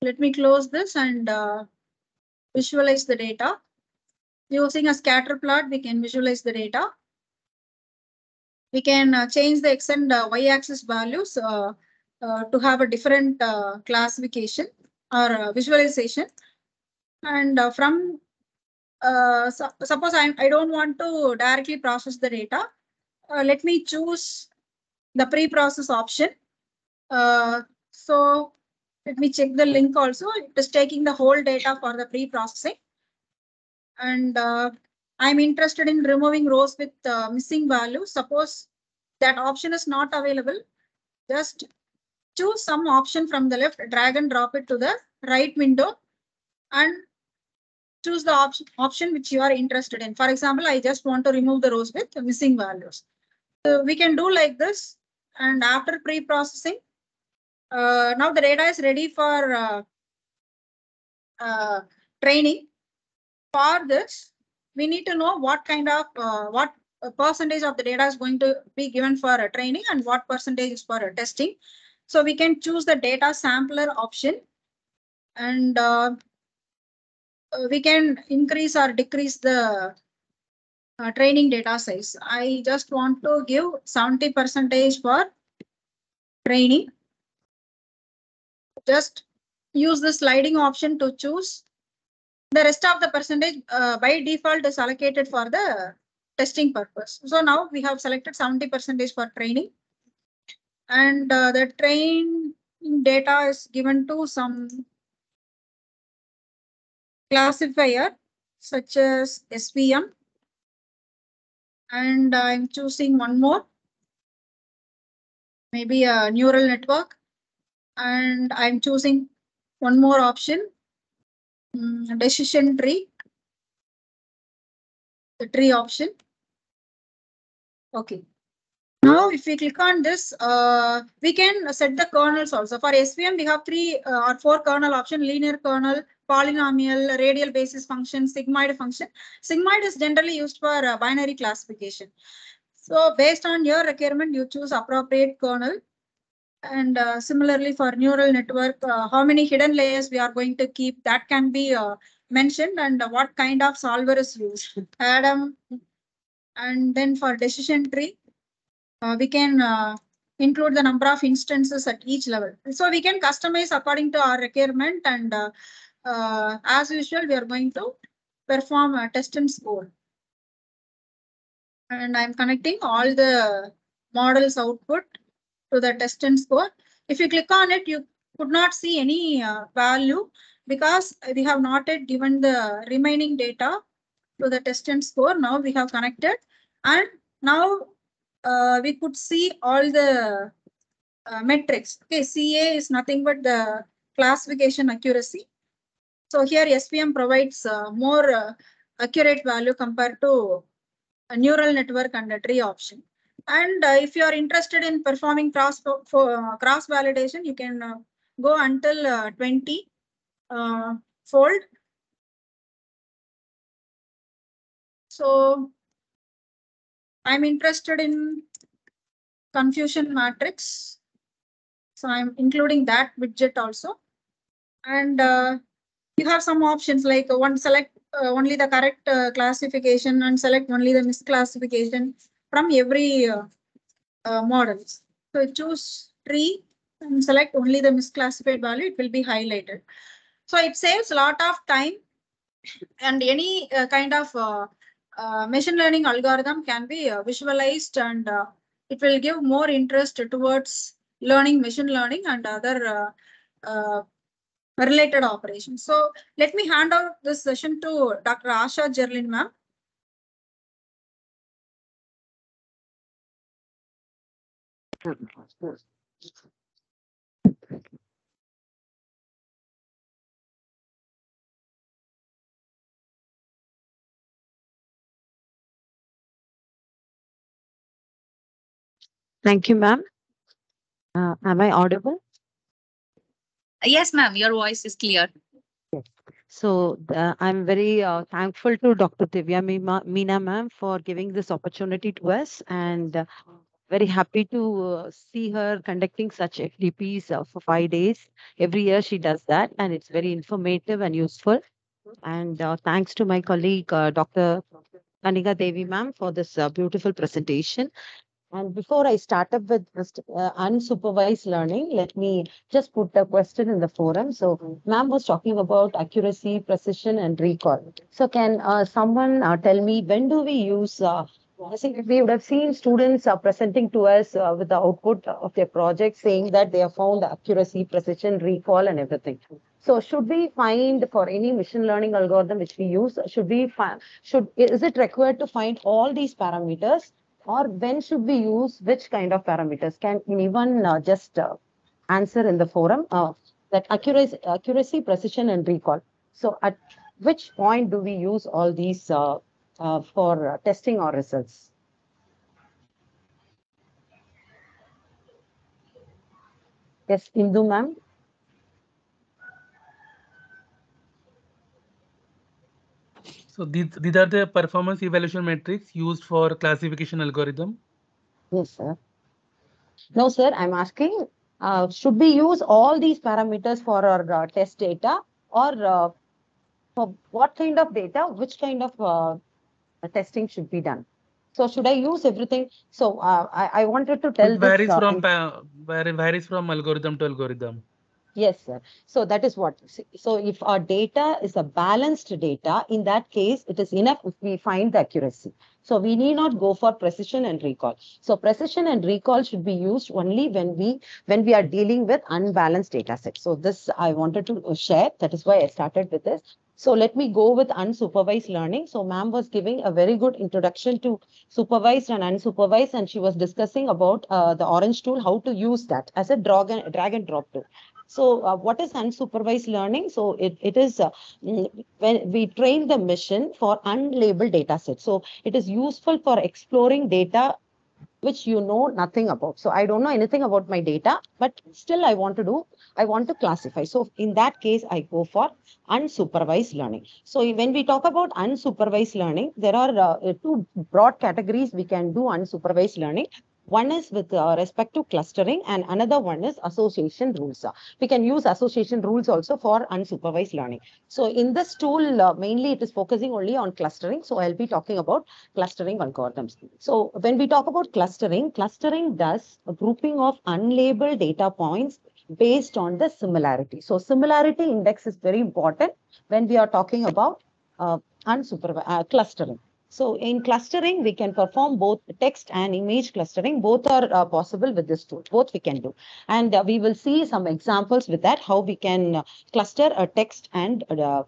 Let me close this and visualize the data. Using a scatter plot, we can visualize the data. We can change the X and Y-axis values to have a different classification or visualization. And from suppose I don't want to directly process the data, let me choose the pre-process option. So let me check the link also. It is taking the whole data for the pre-processing. And I'm interested in removing rows with missing values. Suppose that option is not available, just choose some option from the left, drag and drop it to the right window, and choose the option which you are interested in. For example, I just want to remove the rows with missing values. So we can do like this. And after pre-processing, now the data is ready for training. For this, we need to know what kind of what percentage of the data is going to be given for training and what percentage is for testing. So we can choose the data sampler option, and we can increase or decrease the training data size. I just want to give 70% for training. Just use the sliding option to choose. The rest of the percentage by default is allocated for the testing purpose. So now we have selected 70% for training, and the train data is given to some classifier such as SVM, and I'm choosing one more, maybe a neural network, and I'm choosing one more option, decision tree, the tree option. Okay. Now, if we click on this, we can set the kernels also. For SVM, we have 3 or 4 kernel option: linear kernel, polynomial, radial basis function, sigmoid function. Sigmoid is generally used for binary classification. So based on your requirement, you choose appropriate kernel. And similarly for neural network, how many hidden layers we are going to keep, that can be mentioned, and what kind of solver is used. Adam, and then for decision tree, we can include the number of instances at each level. So we can customize according to our requirement, and as usual, we are going to perform a test and score. And I'm connecting all the models output to the test and score. If you click on it, you could not see any value because we have not yet given the remaining data to the test and score. Now we have connected, and now we could see all the metrics. Okay, CA is nothing but the classification accuracy. So here SPM provides more accurate value compared to a neural network and a tree option. And if you are interested in performing cross validation, you can go until 20 fold. So I'm interested in confusion matrix. So I'm including that widget also. And you have some options like one select only the correct classification and select only the misclassification from every models. So choose tree and select only the misclassified value, it will be highlighted. So it saves a lot of time, and any kind of machine learning algorithm can be visualized, and it will give more interest towards learning machine learning and other related operations. So let me hand out this session to Dr. Asha Jerlin, ma'am. Thank you, ma'am. Am I audible? Yes, ma'am, your voice is clear. So I'm very thankful to Dr. Divya Meena ma'am for giving this opportunity to us, and very happy to see her conducting such FDPs for 5 days. Every year she does that, and it's very informative and useful. And thanks to my colleague, Dr. Kanniga Devi ma'am, for this beautiful presentation. And before I start up with unsupervised learning, let me just put a question in the forum. So, ma'am was talking about accuracy, precision, and recall. So, can someone tell me when do we use? I think we would have seen students presenting to us with the output of their project saying that they have found accuracy, precision, recall, and everything. So, should we find for any machine learning algorithm which we use, should we find, is it required to find all these parameters? Or when should we use which kind of parameters? Can anyone just answer in the forum that accuracy, precision, and recall? So at which point do we use all these for testing our results? Yes, Indu ma'am. So these are the performance evaluation metrics used for classification algorithm. Yes, sir. No, sir, I'm asking, should we use all these parameters for our test data, or for what kind of data, which kind of testing should be done? So should I use everything? So I wanted to tell It this. varies from algorithm to algorithm. Yes, sir. So that is what. So if our data is a balanced data, in that case, it is enough if we find the accuracy. So we need not go for precision and recall. So precision and recall should be used only when we are dealing with unbalanced data sets. So this I wanted to share. That is why I started with this. So let me go with unsupervised learning. So ma'am was giving a very good introduction to supervised and unsupervised, and she was discussing about the orange tool, how to use that as a drag and drop tool. So what is unsupervised learning? So it is when we train the machine for unlabeled data sets. So it is useful for exploring data which you know nothing about. So I don't know anything about my data, but still I want to classify. So in that case, I go for unsupervised learning. So when we talk about unsupervised learning, there are two broad categories we can do unsupervised learning. One is with respect to clustering, and another one is association rules. We can use association rules also for unsupervised learning. So in this tool, mainly it is focusing only on clustering. So I'll be talking about clustering algorithms. So when we talk about clustering, clustering does a grouping of unlabeled data points based on the similarity. So similarity index is very important when we are talking about unsupervised clustering. So in clustering, we can perform both text and image clustering. Both are possible with this tool. Both we can do. And we will see some examples with that, how we can cluster a text and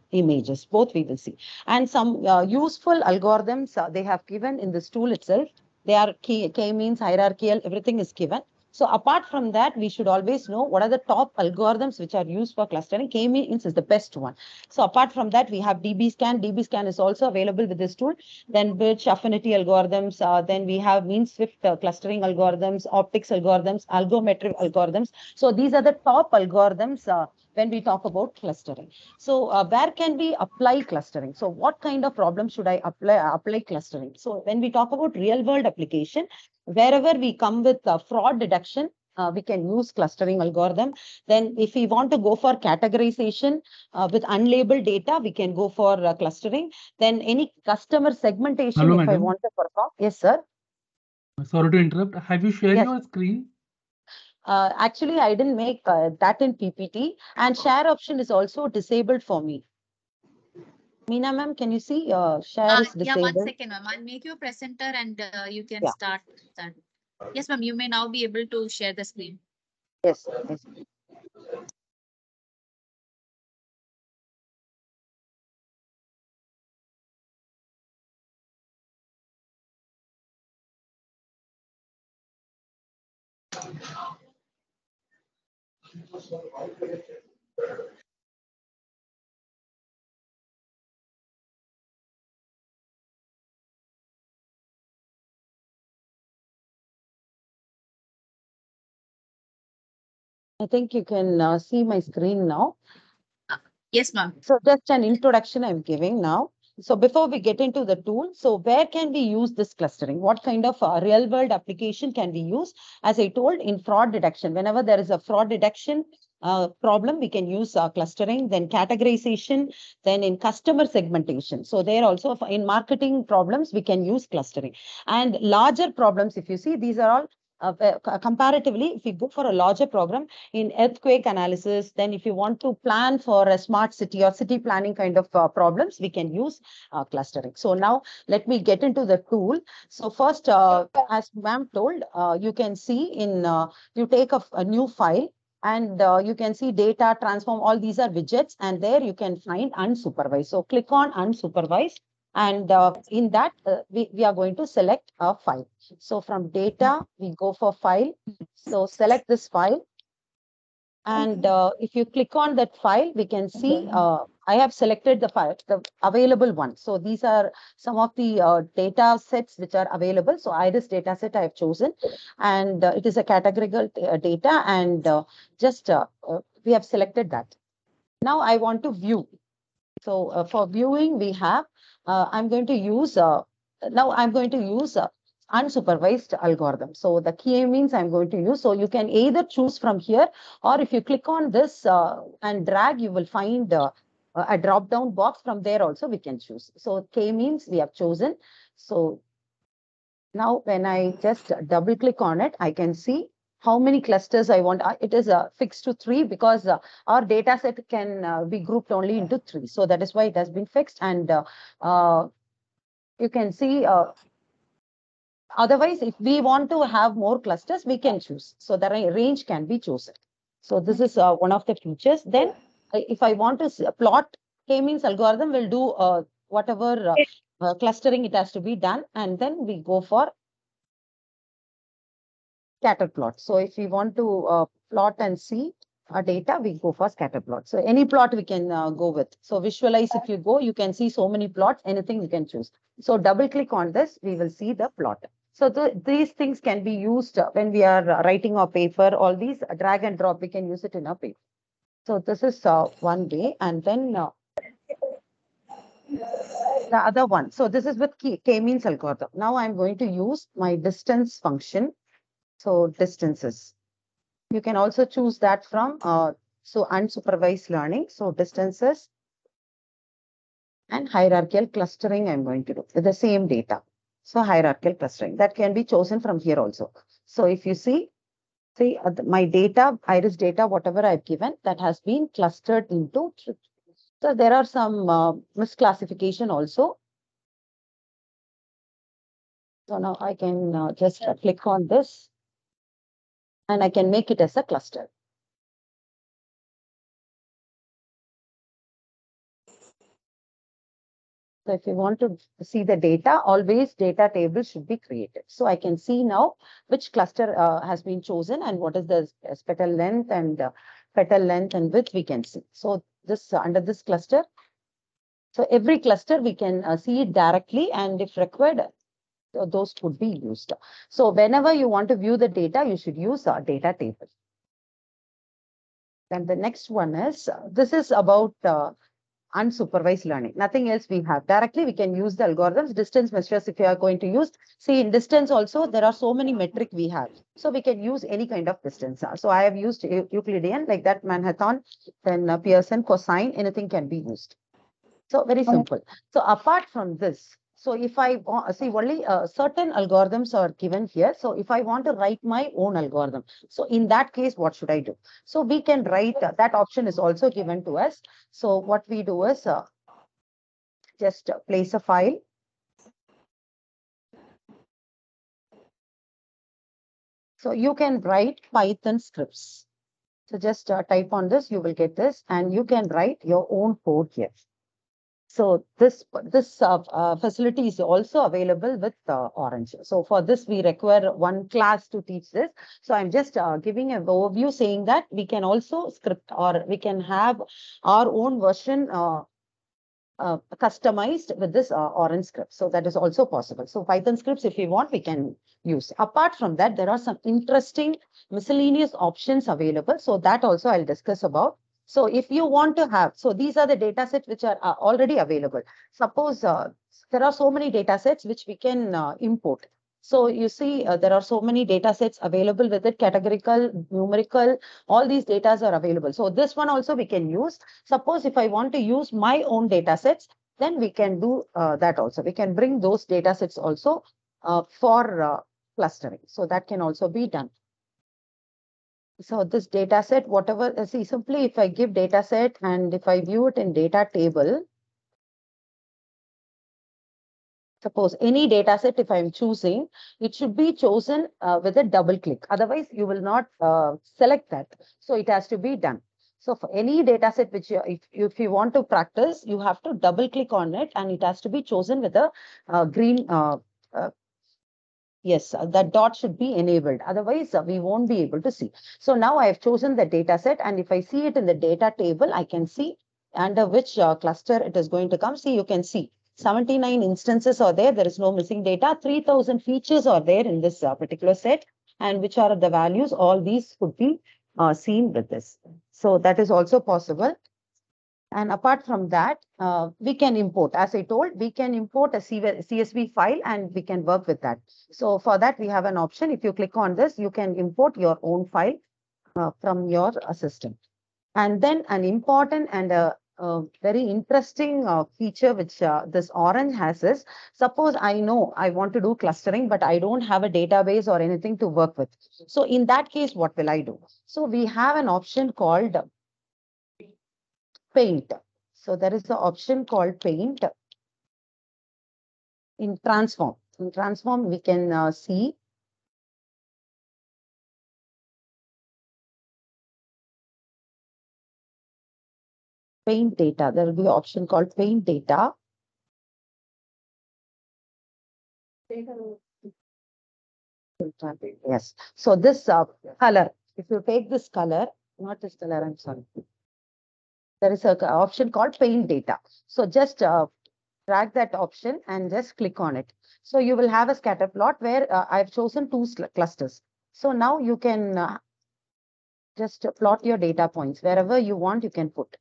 images. Both we will see. And some useful algorithms they have given in this tool itself. They are k-means, hierarchical, everything is given. So apart from that, we should always know what are the top algorithms which are used for clustering. K-means is the best one. So apart from that, we have DB-scan. DB-scan is also available with this tool. Then which affinity algorithms, then we have mean swift clustering algorithms, optics algorithms, algometric algorithms. So these are the top algorithms when we talk about clustering. So where can we apply clustering? So what kind of problem should I apply clustering? So when we talk about real world application, wherever we come with fraud detection, we can use clustering algorithm. Then if we want to go for categorization with unlabeled data, we can go for clustering. Then any customer segmentation, Hello, if I madam. want to perform. Yes, sir. Sorry to interrupt. Have you shared Yes. your screen? Actually, I didn't make that in PPT, and share option is also disabled for me. Meena ma'am, can you see share is Yeah, 1 disabled? second, ma'am. I'll make you a presenter and you can Yeah. start that. Yes, ma'am. You may now be able to share the screen. Yes. Yes. I think you can see my screen now. Yes, ma'am. So just an introduction I'm giving now. So before we get into the tool, so where can we use this clustering? What kind of real world application can we use? As I told, in fraud detection, whenever there is a fraud detection problem, we can use clustering, then categorization, then in customer segmentation. So there also in marketing problems, we can use clustering. And larger problems, if you see, these are all comparatively, if we go for a larger program in earthquake analysis, then if you want to plan for a smart city or city planning kind of problems, we can use clustering. So now let me get into the tool. So first, as ma'am told, you can see in, you take a new file, and you can see data transform, all these are widgets, and there you can find unsupervised. So click on unsupervised, and in that we are going to select a file. So from data, we go for file. So select this file. And if you click on that file, we can see I have selected the file, the available one. So these are some of the data sets which are available. So iris data set I have chosen, and it is a categorical data, and we have selected that. Now I want to view. So for viewing, we have, I'm going to use, now I'm going to use unsupervised algorithm. So the key means I'm going to use. So you can either choose from here, or if you click on this and drag, you will find a drop down box. From there also we can choose. So K means we have chosen. So now when I just double click on it, I can see how many clusters I want. It is fixed to 3 because our data set can be grouped only into 3. So that is why it has been fixed. And you can see, otherwise, if we want to have more clusters, we can choose. So the range can be chosen. So this is one of the features. Then if I want to plot, K-means algorithm will do whatever clustering it has to be done. And then we go for scatter plot. So if we want to plot and see our data, we go for scatter plot. So any plot we can go with. So visualize, if you go, you can see so many plots, anything you can choose. So double click on this, we will see the plot. So these things can be used when we are writing our paper. All these drag and drop, we can use it in our paper. So this is one way. And then the other one. So this is with k-means algorithm. Now I'm going to use my distance function. So distances. You can also choose that from so unsupervised learning. So distances and hierarchical clustering I'm going to do with the same data. So hierarchical clustering that can be chosen from here also. So if you see my data, iris data, whatever I've given, that has been clustered into. So there are some misclassification also. So now I can just click on this and I can make it as a cluster. So if you want to see the data, always data table should be created. So I can see now which cluster has been chosen and what is the petal length and width we can see. So this under this cluster. So every cluster we can see it directly, and if required, those could be used. So whenever you want to view the data, you should use a data table. Then the next one is, this is about unsupervised learning. Nothing else we have. Directly, we can use the algorithms. Distance measures, if you are going to use, see in distance also, there are so many metric we have. So we can use any kind of distance. So I have used Euclidean, like that, Manhattan, then Pearson, cosine, anything can be used. So very simple. So apart from this, so if I see only certain algorithms are given here. So if I want to write my own algorithm, so in that case, what should I do? So we can write, that option is also given to us. So what we do is just place a file. So you can write Python scripts. So just type on this, you will get this, and you can write your own code here. So this facility is also available with Orange. So for this, we require one class to teach this. So I'm just giving an overview saying that we can also script, or we can have our own version customized with this Orange script. So that is also possible. So Python scripts, if you want, we can use. Apart from that, there are some interesting miscellaneous options available. So that also I'll discuss about. So if you want to have, so these are the data sets which are already available. Suppose there are so many data sets which we can import. So you see, there are so many data sets available with it, categorical, numerical, all these data are available. So this one also we can use. Suppose if I want to use my own data sets, then we can do that also. We can bring those data sets also for clustering. So that can also be done. So this data set, whatever, see, simply if I give data set and if I view it in data table, suppose any data set, if I'm choosing, it should be chosen with a double click. Otherwise, you will not select that. So it has to be done. So for any data set which if you want to practice, you have to double click on it, and it has to be chosen with a green. Yes, that dot should be enabled. Otherwise, we won't be able to see. So now I have chosen the data set, and if I see it in the data table, I can see under which cluster it is going to come. See, you can see 79 instances are there. There is no missing data. 3000 features are there in this particular set, and which are the values. All these could be seen with this. So that is also possible. And apart from that, we can import, as I told, we can import a CSV file and we can work with that. So for that, we have an option. If you click on this, you can import your own file from your system. And then an important and a very interesting feature which this Orange has is, suppose I know I want to do clustering, but I don't have a database or anything to work with. So in that case, what will I do? So we have an option called Paint. So there is the option called Paint in Transform. In Transform, we can see Paint Data. There will be an option called Paint Data. Yes. So this color, if you take this color, not this color, I'm sorry. There is an option called Paint Data. So just drag that option and just click on it. So you will have a scatter plot where I've chosen two clusters. So now you can just plot your data points. Wherever you want, you can put.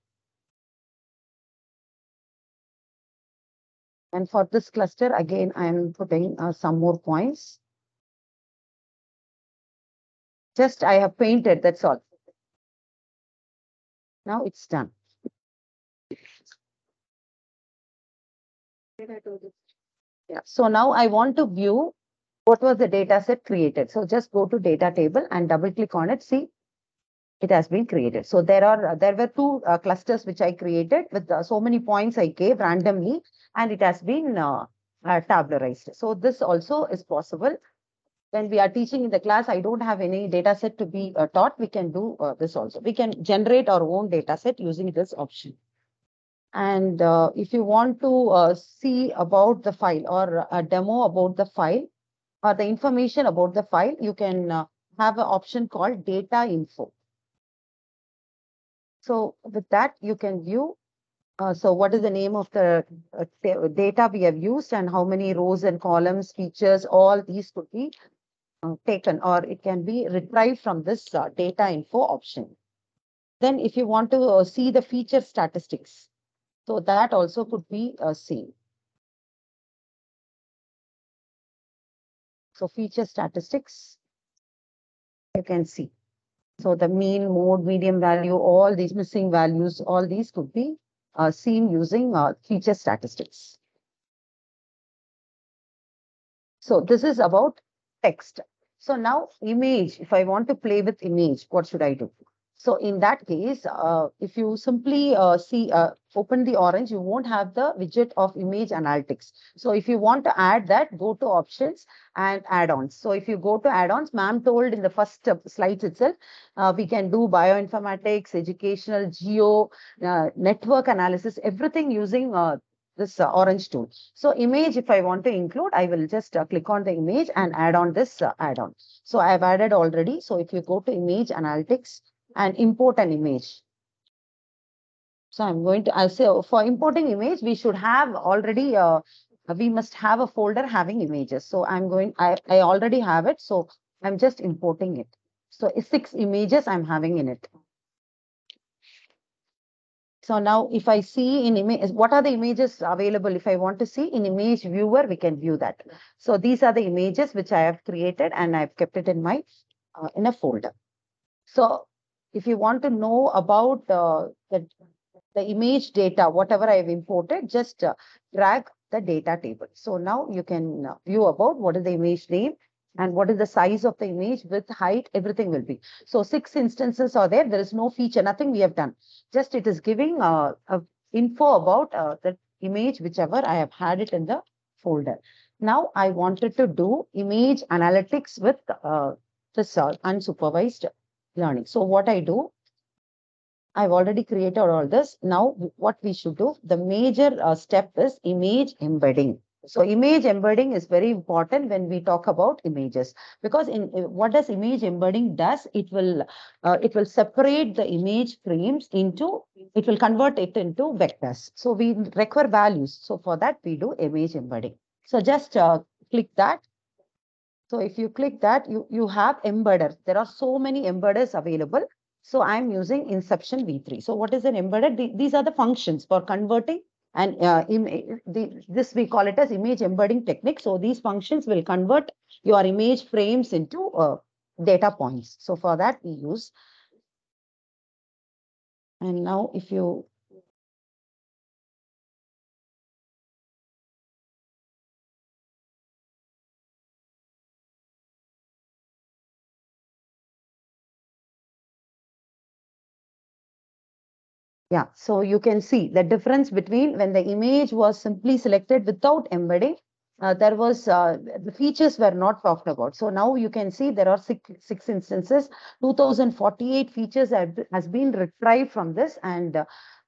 And for this cluster, again, I am putting some more points. Just I have painted, that's all. Now it's done. Yeah. So now I want to view what was the data set created. So just go to data table and double click on it. See, it has been created. So there were two clusters which I created with so many points I gave randomly, and it has been tabularized. So this also is possible. When we are teaching in the class, I don't have any data set to be taught. We can do this also. We can generate our own data set using this option. And if you want to see about the file or a demo about the file or the information about the file, you can have an option called data info. So with that, you can view. So what is the name of the data we have used and how many rows and columns, features, all these could be taken, or it can be retrieved from this data info option. Then if you want to see the feature statistics, so that also could be seen. So feature statistics, you can see. So the mean, mode, median value, all these missing values, all these could be seen using feature statistics. So this is about text. So now image, if I want to play with image, what should I do? So in that case, if you simply open the orange, you won't have the widget of image analytics. So if you want to add that, go to options and add-ons. So if you go to add-ons, ma'am told in the first slides itself, we can do bioinformatics, educational, geo, network analysis, everything using this orange tool. So image, if I want to include, I will just click on the image and add on this add-on. So I've added already. So if you go to image analytics and import an image. So I'm going to, I'll say for importing image, we should have already, we must have a folder having images. So I'm going, I already have it. So I'm just importing it. So 6 images I'm having in it. So now if I see in image, what are the images available? If I want to see in image viewer, we can view that. So these are the images which I have created and I've kept it in my, in a folder. So if you want to know about the image data, whatever I have imported, just drag the data table. So now you can view about what is the image name and what is the size of the image, width, height, everything will be. So 6 instances are there. There is no feature, nothing we have done. Just it is giving info about the image, whichever I have had it in the folder. Now I wanted to do image analytics with this unsupervised learning. So what I do, I've already created all this. Now what we should do, the major step is image embedding. So image embedding is very important when we talk about images, because in what does image embedding does, it will separate the image frames into, it will convert it into vectors. So we require values. So for that we do image embedding. So just click that. So if you click that, you have embedders. There are so many embedders available. So I'm using Inception V3. So what is an embedded? These are the functions for converting, and this we call it as image embedding technique. So these functions will convert your image frames into data points. So for that we use. And now if you yeah, so you can see the difference between when the image was simply selected without embedding, there was the features were not talked about. So now you can see there are six instances, 2048 features has been retrieved from this, and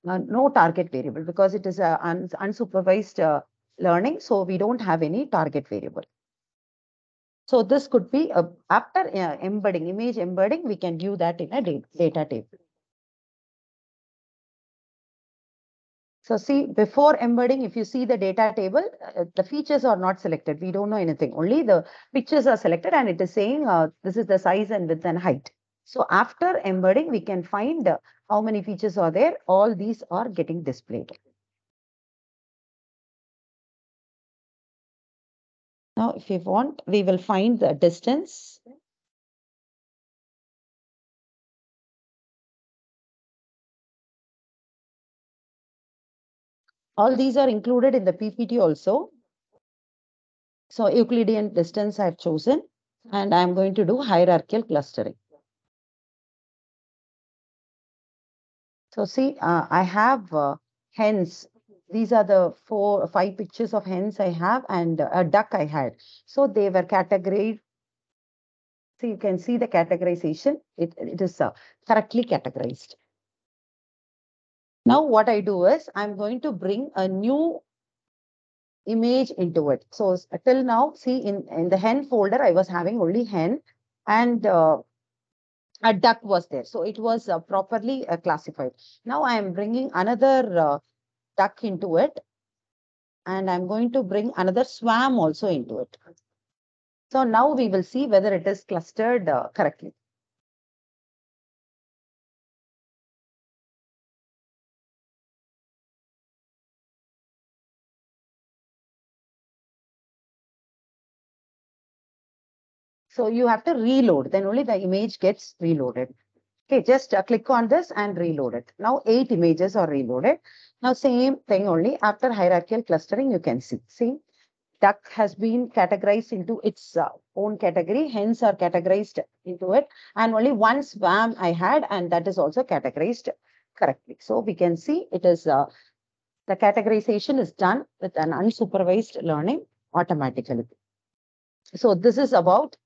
no target variable because it is a unsupervised learning. So we don't have any target variable. So this could be after embedding, image embedding, we can view that in a data table. So see, before embedding, if you see the data table, the features are not selected. We don't know anything. Only the pictures are selected and it is saying this is the size and width and height. So after embedding, we can find how many features are there. All these are getting displayed. Now, if you want, we will find the distance. All these are included in the PPT also. So Euclidean distance I've chosen, and I'm going to do hierarchical clustering. So see, I have hens. These are the 4 or 5 pictures of hens I have, and a duck I had. So they were categorized. So you can see the categorization. It is correctly categorized. Now what I do is I'm going to bring a new image into it. So till now, see in the hen folder, I was having only hen, and a duck was there. So it was properly classified. Now I am bringing another duck into it, and I'm going to bring another swarm also into it. So now we will see whether it is clustered correctly. So you have to reload, then only the image gets reloaded. Okay, just click on this and reload it. Now 8 images are reloaded. Now same thing only after hierarchical clustering, you can see. See, duck has been categorized into its own category. Hens are categorized into it. And only one swarm I had, and that is also categorized correctly. So we can see it is the categorization is done with an unsupervised learning automatically. So this is about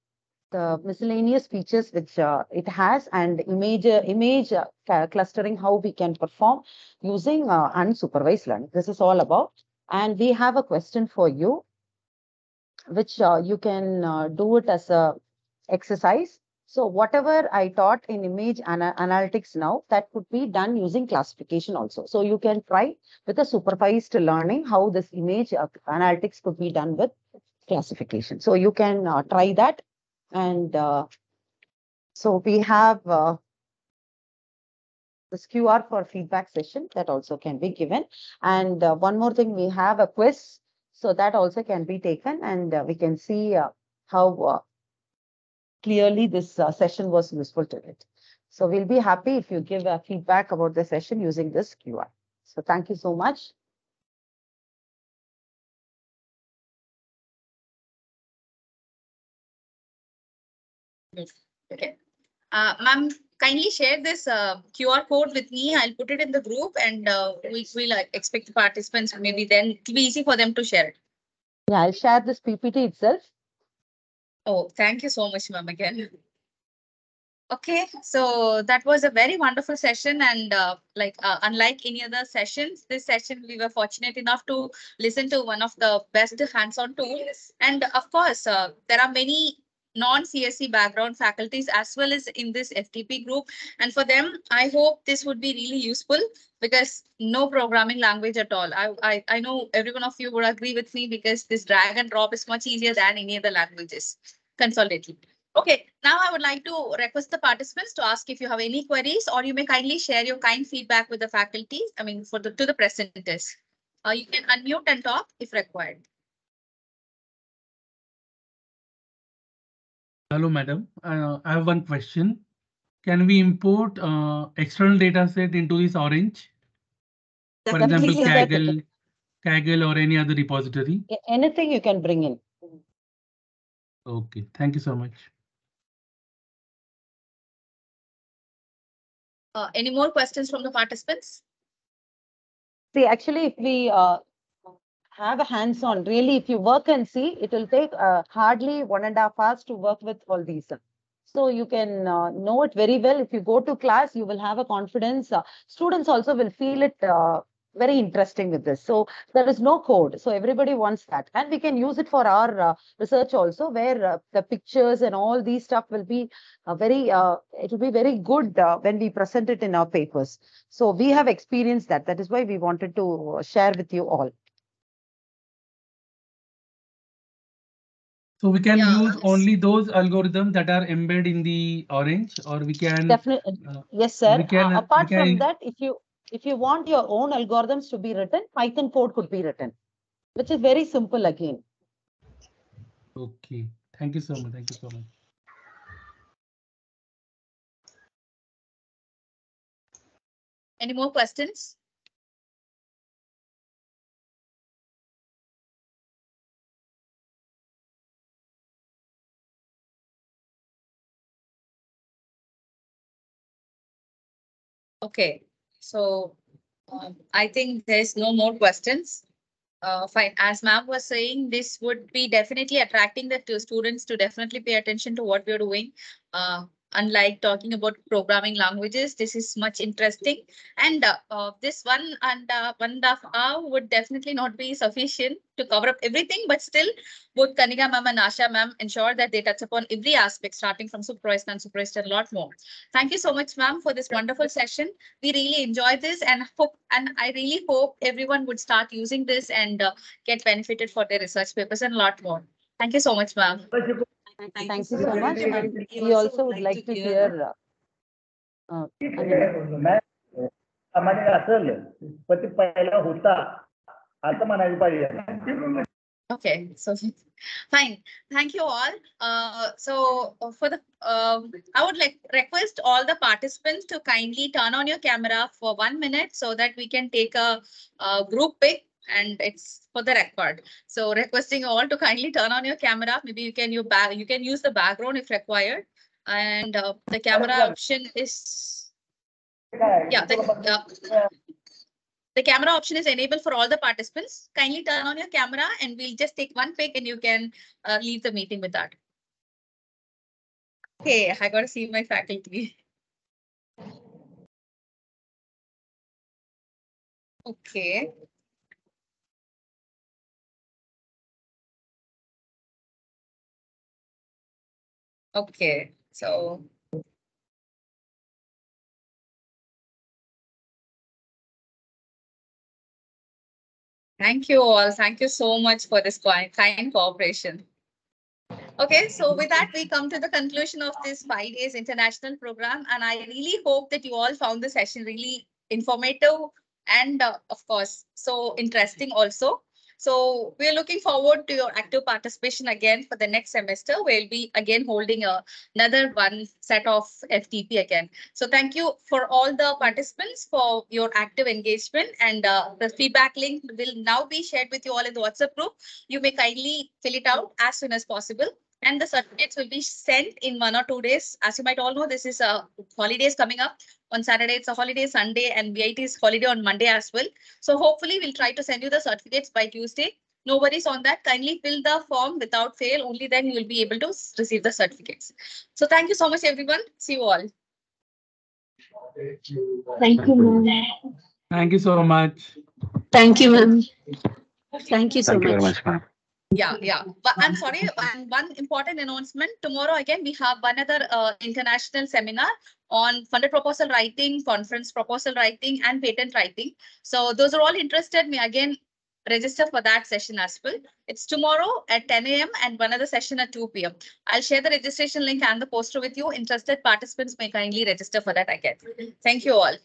the miscellaneous features which it has, and image clustering, how we can perform using unsupervised learning. This is all about. And we have a question for you, which you can do it as a exercise. So whatever I taught in image analytics now, that could be done using classification also. So you can try with a supervised learning how this image analytics could be done with classification. So you can try that. And so we have this QR for feedback session that also can be given. And one more thing, we have a quiz. So that also can be taken, and we can see how clearly this session was useful to it. So we'll be happy if you give feedback about the session using this QR. So thank you so much. Okay. Ma'am, kindly share this QR code with me. I'll put it in the group, and we'll expect the participants. Maybe then it'll be easy for them to share it. Yeah, I'll share this PPT itself. Oh, thank you so much, ma'am, again. Okay, so that was a very wonderful session, and unlike any other sessions, this session we were fortunate enough to listen to one of the best hands-on tools. And of course, there are many non-CSC background faculties as well as in this FTP group. And for them, I hope this would be really useful because no programming language at all. I know every one of you would agree with me because this drag and drop is much easier than any other languages consolidated. Okay, now I would like to request the participants to ask if you have any queries, or you may kindly share your kind feedback with the faculty, to the presenters. You can unmute and talk if required. Hello, madam. I have one question. Can we import external data set into this Orange? For example, Kaggle or any other repository? Anything you can bring in. Okay, thank you so much. Any more questions from the participants? See, actually, if we have a hands-on, really, if you work and see, it will take hardly 1.5 hours to work with all these. So you can know it very well. If you go to class, you will have a confidence. Students also will feel it very interesting with this. So there is no code. So everybody wants that. And we can use it for our research also, where the pictures and all these stuff will be it will be very good when we present it in our papers. So we have experienced that. That is why we wanted to share with you all. So we can use only those algorithms that are embedded in the Orange, or we can definitely. Yes, sir. Apart from can, that, if you want your own algorithms to be written, Python code could be written, which is very simple again. Okay, thank you so much. Thank you so much. Any more questions? Okay, so I think there's no more questions. Fine. As ma'am was saying, this would be definitely attracting the students to definitely pay attention to what we're doing. Unlike talking about programming languages, this is much interesting. And this 1.5 hour would definitely not be sufficient to cover up everything, but still, both Kanniga ma'am and Asha ma'am ensure that they touch upon every aspect, starting from supervised and unsupervised, and a lot more. Thank you so much, ma'am, for this wonderful session. We really enjoyed this, and I really hope everyone would start using this and get benefited for their research papers and a lot more. Thank you so much, ma'am. Thank you so much. And we also would like to hear. I mean, सामाजिक असेल पण ते पहिला होता असं म्हणायला पाहिजे. Okay, so fine. Thank you all. For the I would like request all the participants to kindly turn on your camera for 1 minute so that we can take a group pic and it's for the record. So requesting all to kindly turn on your camera. Maybe you can use the background if required. And the camera option is the camera option is enabled for all the participants. Kindly turn on your camera and we'll just take one pic and you can leave the meeting with that. Okay, I got to see my faculty. Okay. Okay, so. Thank you all. Thank you so much for this kind cooperation. Okay, so with that, we come to the conclusion of this 5 days international program. And I really hope that you all found the session really informative and of course, so interesting also. So we're looking forward to your active participation again for the next semester. We'll be again holding another one set of FTP again. So thank you for all the participants for your active engagement, and the feedback link will now be shared with you all in the WhatsApp group. You may kindly fill it out as soon as possible. And the certificates will be sent in 1 or 2 days. As you might all know, this is holidays coming up. On Saturday, it's a holiday, Sunday, and VIT is holiday on Monday as well. So hopefully we'll try to send you the certificates by Tuesday. No worries on that. Kindly fill the form without fail. Only then you will be able to receive the certificates. So thank you so much, everyone. See you all. Thank you, ma'am. Thank you so much. Thank you, ma'am. Thank you so Thank you very much. much, ma'am. Yeah. But I'm sorry. And one important announcement. Tomorrow, again, we have another international seminar on funded proposal writing, conference proposal writing, and patent writing. So those are all interested. May again register for that session as well. It's tomorrow at 10 a.m. and one other session at 2 p.m. I'll share the registration link and the poster with you. Interested participants may kindly register for that again. Thank you all.